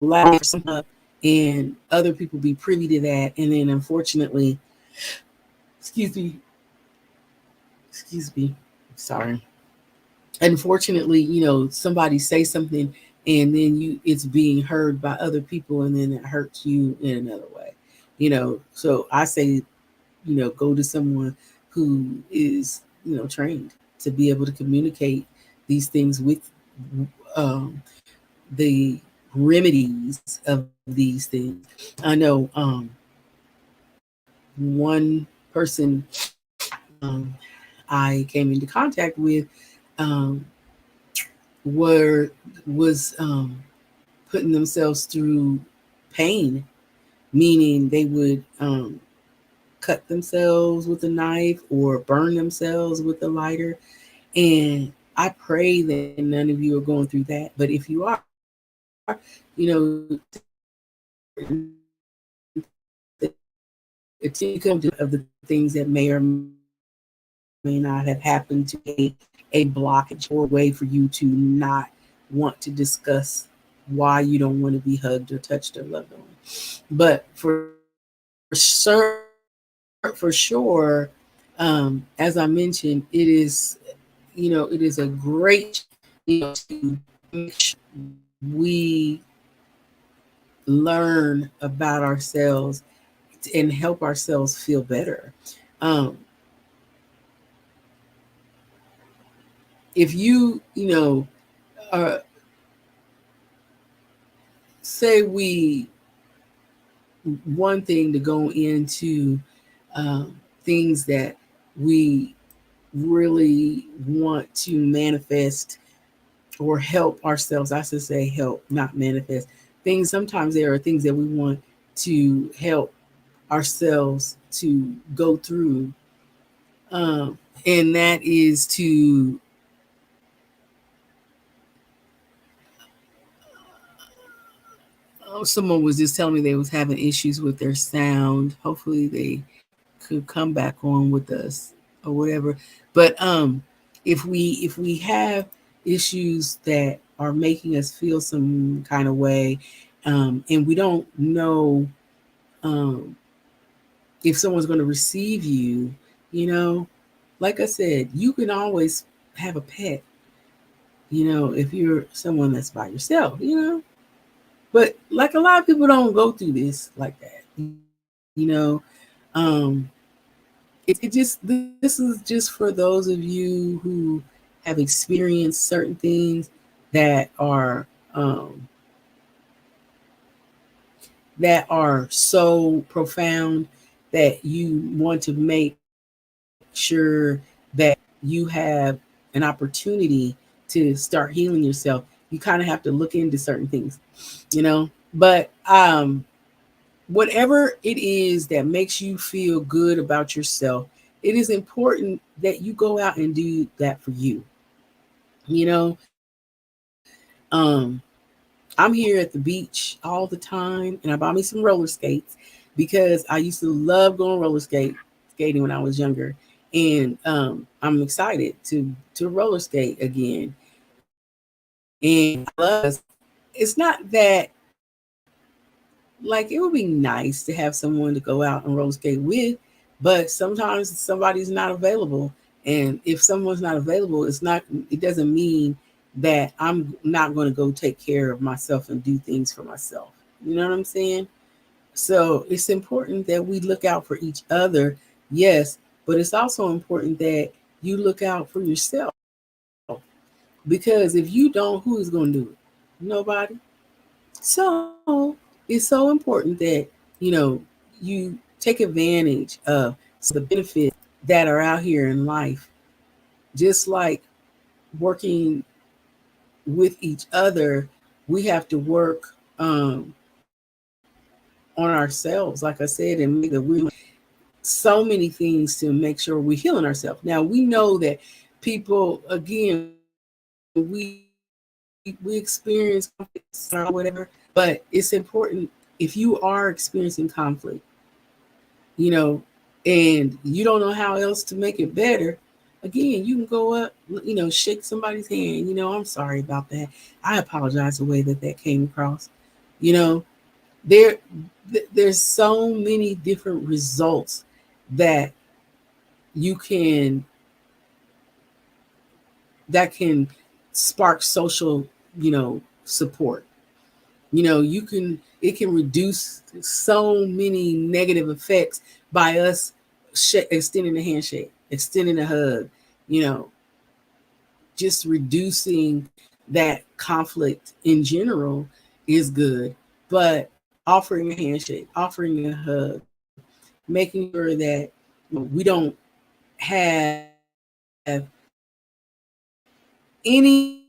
lot of some up and other people be privy to that, and then unfortunately, excuse me, excuse me, sorry. Unfortunately, somebody say something, and then it's being heard by other people, and then it hurts you in another way. So I say, go to someone who is, trained to be able to communicate these things with um, the remedies of these things. I know one person I came into contact with, um, were was putting themselves through pain, meaning they would cut themselves with a knife or burn themselves with a lighter. And I pray that none of you are going through that. But if you are, it's of the things that may or may not have happened to a blockage or a way for you to not want to discuss why you don't want to be hugged or touched or loved on. But for sure, as I mentioned, it is a great to make sure we learn about ourselves and help ourselves feel better. If you say one thing to go into things that we really want to manifest or help ourselves. I should say help, not manifest. Things, sometimes there are things that we want to help ourselves to go through. And that is to someone was just telling me they was having issues with their sound. Hopefully they could come back on with us or whatever. But if we have issues that are making us feel some kind of way, and we don't know if someone's going to receive you, like I said, you can always have a pet, if you're someone that's by yourself, but like a lot of people don't go through this like that, um, this is just for those of you who have experienced certain things that are so profound that you want to make sure that you have an opportunity to start healing yourself. You kind of have to look into certain things, but whatever it is that makes you feel good about yourself, it is important that you go out and do that for you. Um, I'm here at the beach all the time, and I bought me some roller skates because I used to love going skating when I was younger, and I'm excited to roller skate again. And it's not that, like, it would be nice to have someone to go out and roller skate with, but sometimes somebody's not available. And if someone's not available, it doesn't mean that I'm not going to go take care of myself and do things for myself. You know what I'm saying? So it's important that we look out for each other, yes, but it's also important that you look out for yourself. Because if you don't, who is going to do it? Nobody. So it's so important that, you take advantage of the benefits that are out here in life, just like working with each other. We have to work on ourselves, like I said, and make that we so many things to make sure we're healing ourselves. Now we know that people, again, we experience conflicts or whatever, but it's important if you are experiencing conflict, and you don't know how else to make it better. Again, you can go up, shake somebody's hand. I'm sorry about that. I apologize the way that came across. You know, there there's so many different results that you can that can spark social, support. It can reduce so many negative effects by us extending a handshake, extending a hug, you know, just reducing that conflict in general is good. But offering a handshake, offering a hug, making sure that we don't have any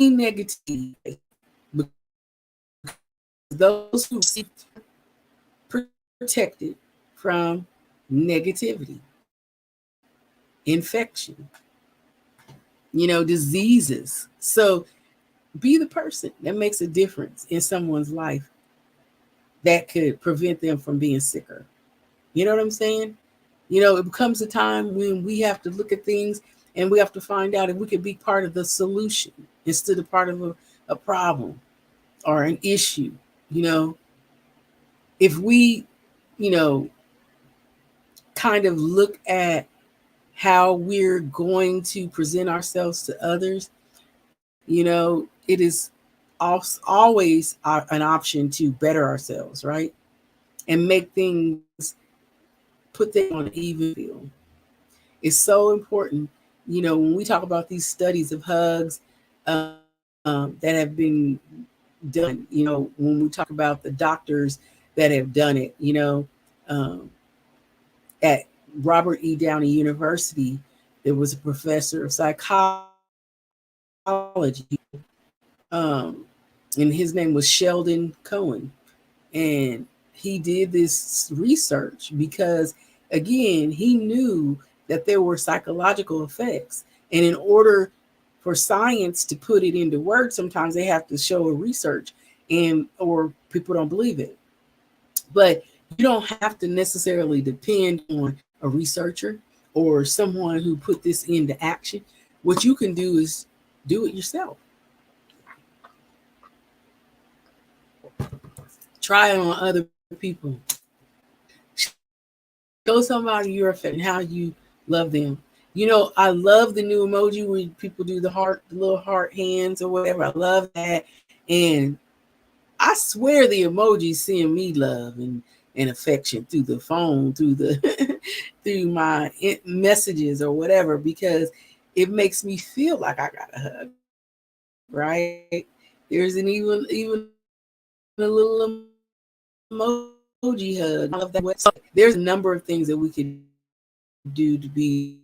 negativity those who seek protected from negativity, infection, diseases. So be the person that makes a difference in someone's life that could prevent them from being sicker. You know what I'm saying? It becomes a time when we have to look at things and we have to find out if we could be part of the solution instead of part of a problem or an issue. If we, kind of look at how we're going to present ourselves to others, it is always an option to better ourselves, right? And make things, put things on an even field. It's so important, when we talk about these studies of hugs that have been done, when we talk about the doctors that have done it, at Robert E. Downey University, there was a professor of psychology, and his name was Sheldon Cohen. And he did this research because, again, he knew that there were psychological effects. And in order for science to put it into words, sometimes they have to show a research, or people don't believe it. But you don't have to necessarily depend on a researcher or someone who put this into action. What you can do is do it yourself. Try it on other people. Show somebody your affection, how you love them. I love the new emoji where people do the little heart hands or whatever. I love that. And I swear the emojis send me love and affection through the phone, through through my messages or whatever, because it makes me feel like I got a hug, right? There's even a little emoji hug. I love that. So there's a number of things that we can do to be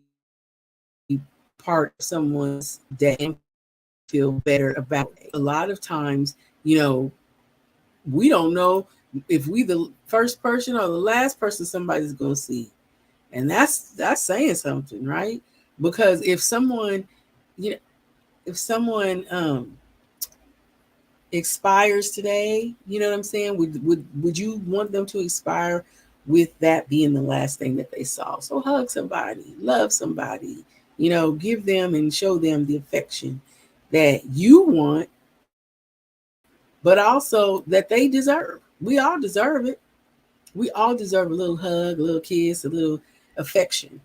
part of someone's day and feel better about it. A lot of times, we don't know if we the first person or the last person somebody's going to see. And that's saying something, right? Because if someone expires today, you know what I'm saying? Would you want them to expire with that being the last thing that they saw? So hug somebody, love somebody, give them and show them the affection that you want, but also that they deserve. We all deserve it. We all deserve a little hug, a little kiss, a little affection,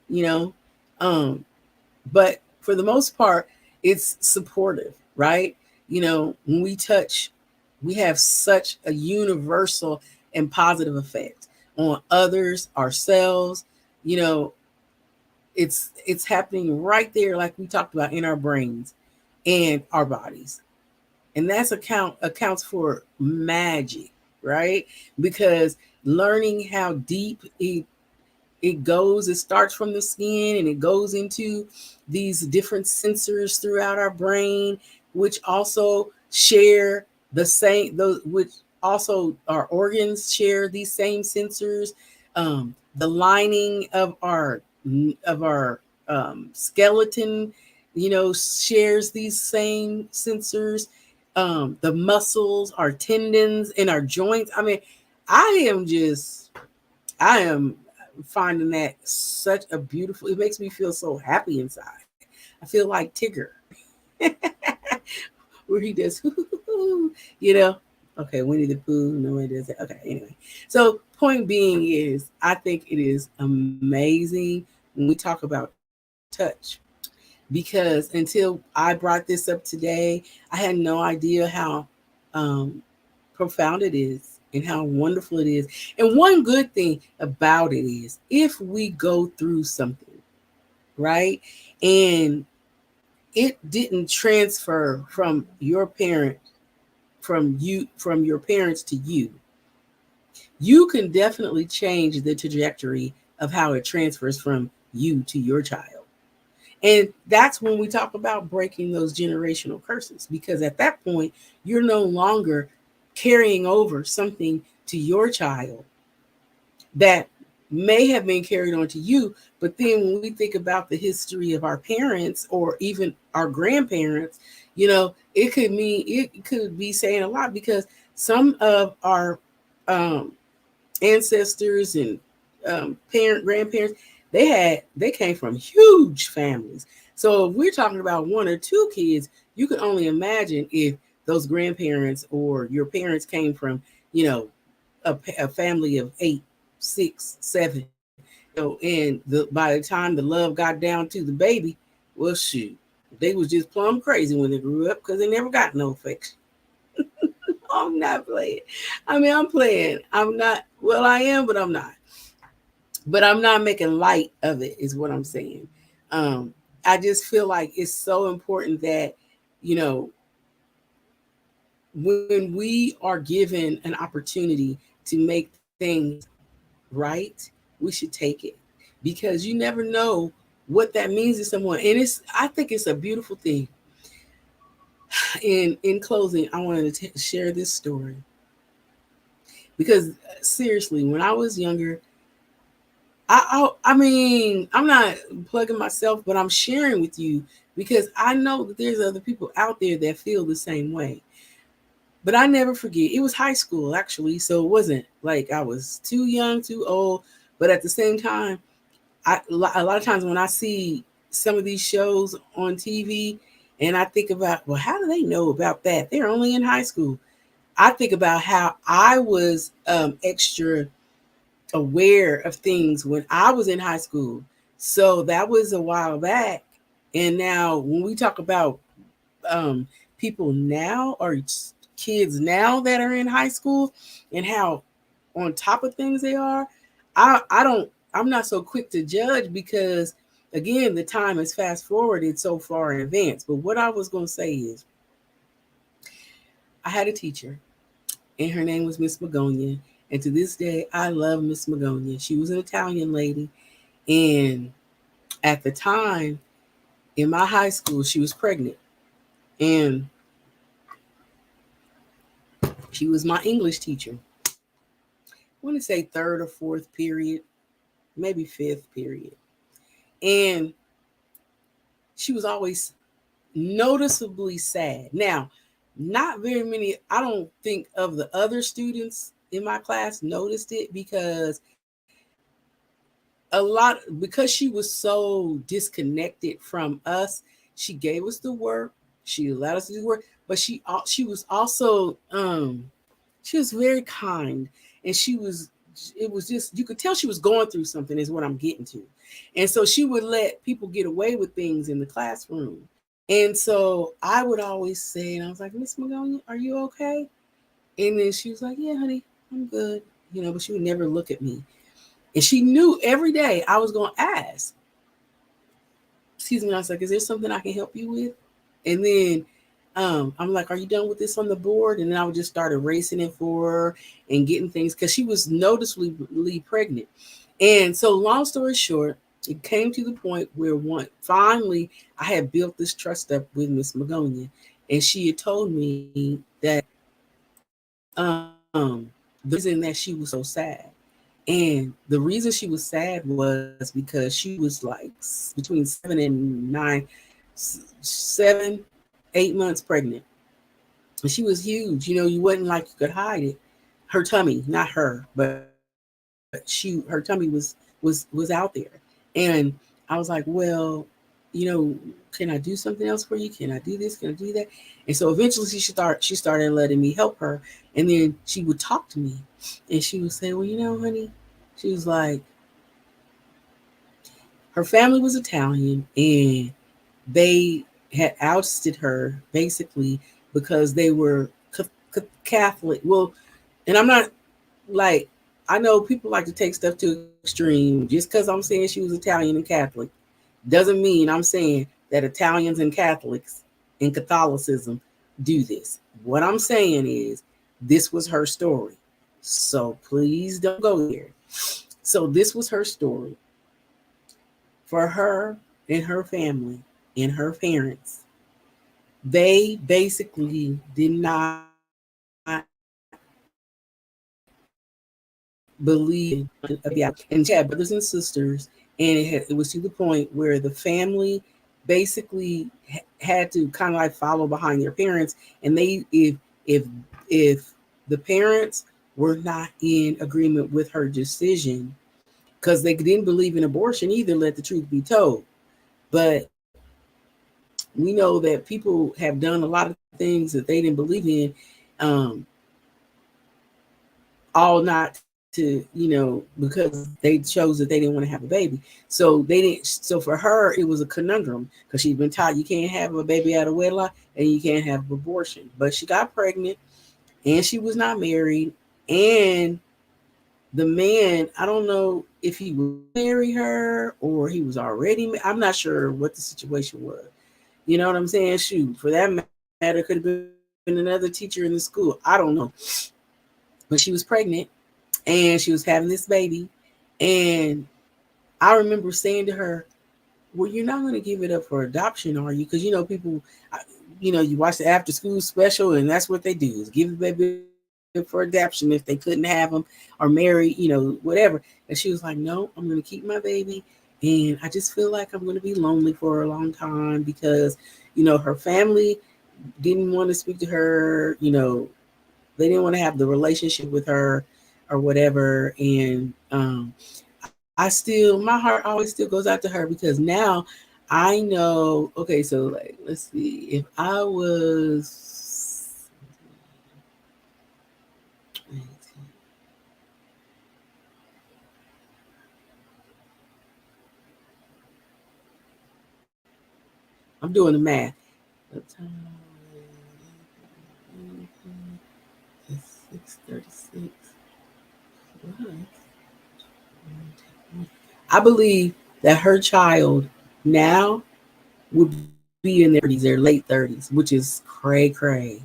but for the most part, it's supportive, right? When we touch, we have such a universal and positive effect on others, ourselves. It's happening right there, like we talked about, in our brains and our bodies. And that's accounts for magic, right? Because learning how deep it goes, it starts from the skin and it goes into these different sensors throughout our brain, which also share the same, which also our organs share these same sensors. The lining of our skeleton, shares these same sensors. The muscles, our tendons, and our joints. I mean, I am finding that such a beautiful, it makes me feel so happy inside. I feel like Tigger where he does okay, Winnie the Pooh, no one does that. Okay, anyway, so point being is, I think it is amazing when we talk about touch, because until I brought this up today, I had no idea how profound it is and how wonderful it is. And one good thing about it is, if we go through something, right, and it didn't transfer from your parents to you, you can definitely change the trajectory of how it transfers from you to your child. And that's when we talk about breaking those generational curses, because at that point, you're no longer carrying over something to your child that may have been carried on to you. But then when we think about the history of our parents or even our grandparents, it could be saying a lot, because some of our um, ancestors and grandparents, they came from huge families. So if we're talking about one or two kids, you can only imagine if those grandparents or your parents came from, a family of 8, 6, 7. And by the time the love got down to the baby, well, shoot, they was just plumb crazy when they grew up because they never got no affection. I'm not playing. I mean, I'm playing. I'm not. Well, I am, but I'm not. But I'm not making light of it, is what I'm saying. Um, I just feel like it's so important that, you know, when we are given an opportunity to make things right, we should take it, because you never know what that means to someone. And I think it's a beautiful thing. In closing, I wanted to share this story, because seriously, when I was younger, I mean, I'm not plugging myself, but I'm sharing with you because I know that there's other people out there that feel the same way. But I never forget. It was high school, actually, so it wasn't like I was too young, too old. But at the same time, a lot of times when I see some of these shows on TV, and I think about, well, how do they know about that? They're only in high school. I think about how I was extra aware of things when I was in high school. So that was a while back. And now when we talk about um, people now, or kids now that are in high school, and how on top of things they are, I'm not so quick to judge, because again, the time is fast forwarded so far in advance. But what I was going to say is, I had a teacher, and her name was Miss Magonia. And to this day, I love Miss Magonia. She was an Italian lady. And at the time in my high school, she was pregnant. And she was my English teacher. I want to say third or fourth period, maybe fifth period. And she was always noticeably sad. Now, not very many, I don't think of the other students in my class noticed it, because she was so disconnected from us. She gave us the work, she allowed us to do work, but she was also she was very kind, and it was just, you could tell she was going through something, is what I'm getting to. And so she would let people get away with things in the classroom. And so I would always say, and I was like, Miss Magonia, are you okay? And then she was like, yeah, honey, I'm good. But she would never look at me. And she knew every day I was going to ask. Excuse me. I was like, is there something I can help you with? And then I'm like, are you done with this on the board? And then I would just start erasing it for her and getting things, because she was noticeably pregnant. And so long story short, it came to the point where finally I had built this trust up with Miss Magonia. And she had told me that the reason that she was so sad. And the reason she was sad was because she was like between 7, 8 months pregnant. And she was huge. You wasn't like you could hide it. Her tummy, not her, but her tummy was out there. And I was like, well, can I do something else for you? Can I do this? Can I do that? And so eventually she started letting me help her. And then she would talk to me, and she would say, well, honey, she was like, her family was Italian, and they had ousted her basically because they were Catholic. Well, and I'm not like, I know people like to take stuff to extreme. Just because I'm saying she was Italian and Catholic doesn't mean I'm saying that Italians and Catholics in Catholicism do this. What I'm saying is, this was her story. So please don't go there. So this was her story. For her and her family and her parents, they basically did not believe and she had brothers and sisters, and it was to the point where the family basically had to kind of like follow behind their parents, and they if the parents were not in agreement with her decision because they didn't believe in abortion either, let the truth be told. But we know that people have done a lot of things that they didn't believe in, all not to, because they chose that they didn't want to have a baby. So they didn't. So for her, it was a conundrum because she'd been taught you can't have a baby out of wedlock and you can't have an abortion. But she got pregnant and she was not married. And the man, I don't know if he would marry her or he was already, I'm not sure what the situation was. You know what I'm saying? Shoot, for that matter, could have been another teacher in the school. I don't know. But she was pregnant and she was having this baby. And I remember saying to her, well, you're not going to give it up for adoption, are you? Because, people, you watch the after school special and that's what they do is give the baby for adoption if they couldn't have them or marry, whatever. And she was like, no, I'm going to keep my baby. And I just feel like I'm going to be lonely for a long time because, her family didn't want to speak to her, they didn't want to have the relationship with her or whatever. And my heart always still goes out to her because now I know, okay, so like, let's see, if I was, I'm doing the math. It's 6:36. I believe that her child now would be in their late 30s, which is cray,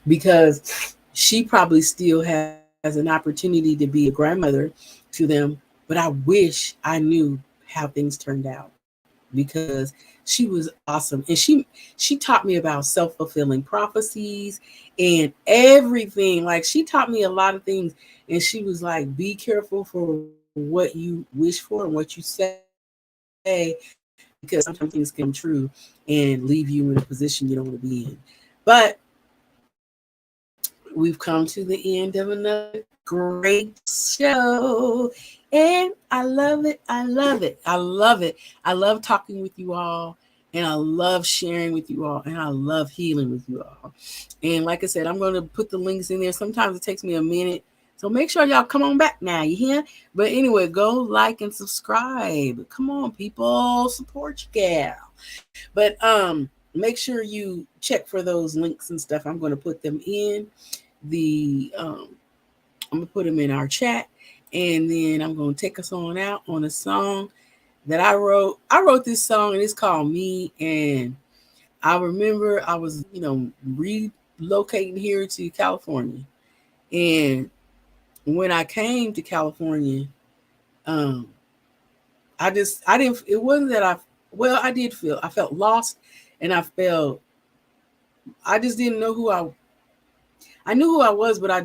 because she probably still has an opportunity to be a grandmother to them. But I wish I knew how things turned out because she was awesome. And she taught me about self-fulfilling prophecies and everything. Like she taught me a lot of things. And she was like, be careful for what you wish for and what you say, because sometimes things come true and leave you in a position you don't want to be in. But we've come to the end of another great show. And I love it. I love it. I love it. I love talking with you all. And I love sharing with you all. And I love healing with you all. And like I said, I'm going to put the links in there. Sometimes it takes me a minute. So make sure y'all come on back now. You hear? But anyway, go like and subscribe. Come on, people. Support your gal. But make sure you check for those links and stuff. I'm going to put them in I'm going to put them in our chat. And then I'm going to take us on out on a song that I wrote. I wrote this song and it's called Me. And I remember I was, relocating here to California. And when I came to California, I felt lost and I just didn't know I knew who I was, but I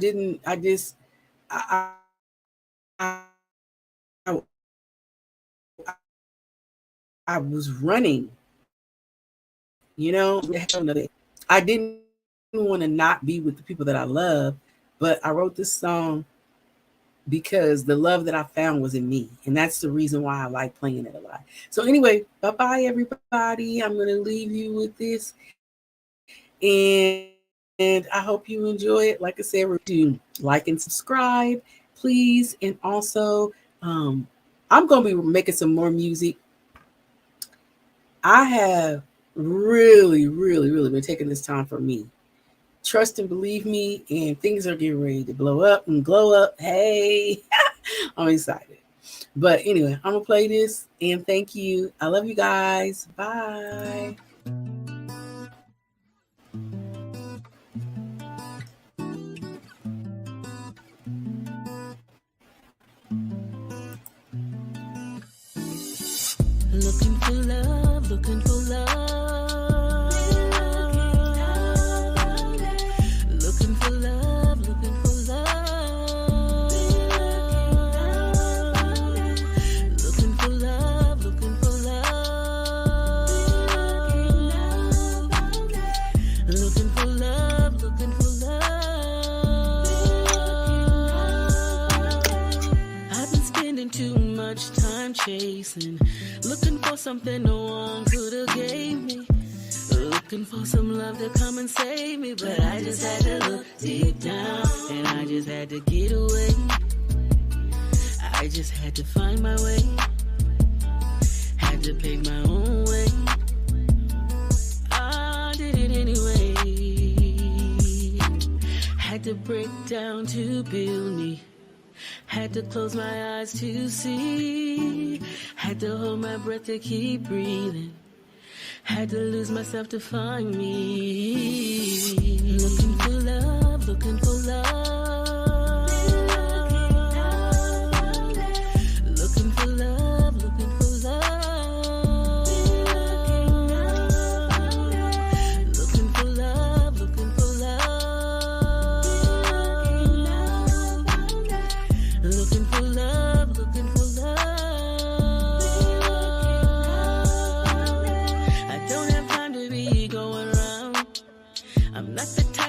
was running, I didn't want to not be with the people that I love, but I wrote this song because the love that I found was in me. And that's the reason why I like playing it a lot. So anyway, bye-bye, everybody. I'm going to leave you with this. And I hope you enjoy it. Like I said, do like and subscribe, please. And also, I'm going to be making some more music. I have really, really, really been taking this time for me. Trust and believe me, and things are getting ready to blow up and glow up. Hey, I'm excited. But anyway, I'm going to play this, and thank you. I love you guys. Bye. Looking for love, looking for love. Looking for love, looking for love. chasing, looking for something no one could have gave me. Looking for some love to come and save me, but I just had to look deep down, and I just had to get away. I just had to find my way, had to pave my own way. I did it anyway. Had to break down to build me, had to close my eyes to see, had to hold my breath to keep breathing, had to lose myself to find me. Looking for love, looking for love. Looking for love, looking for love. Looking for love, looking for love. Looking for love, looking for love. I don't have time to be going around. I'm not the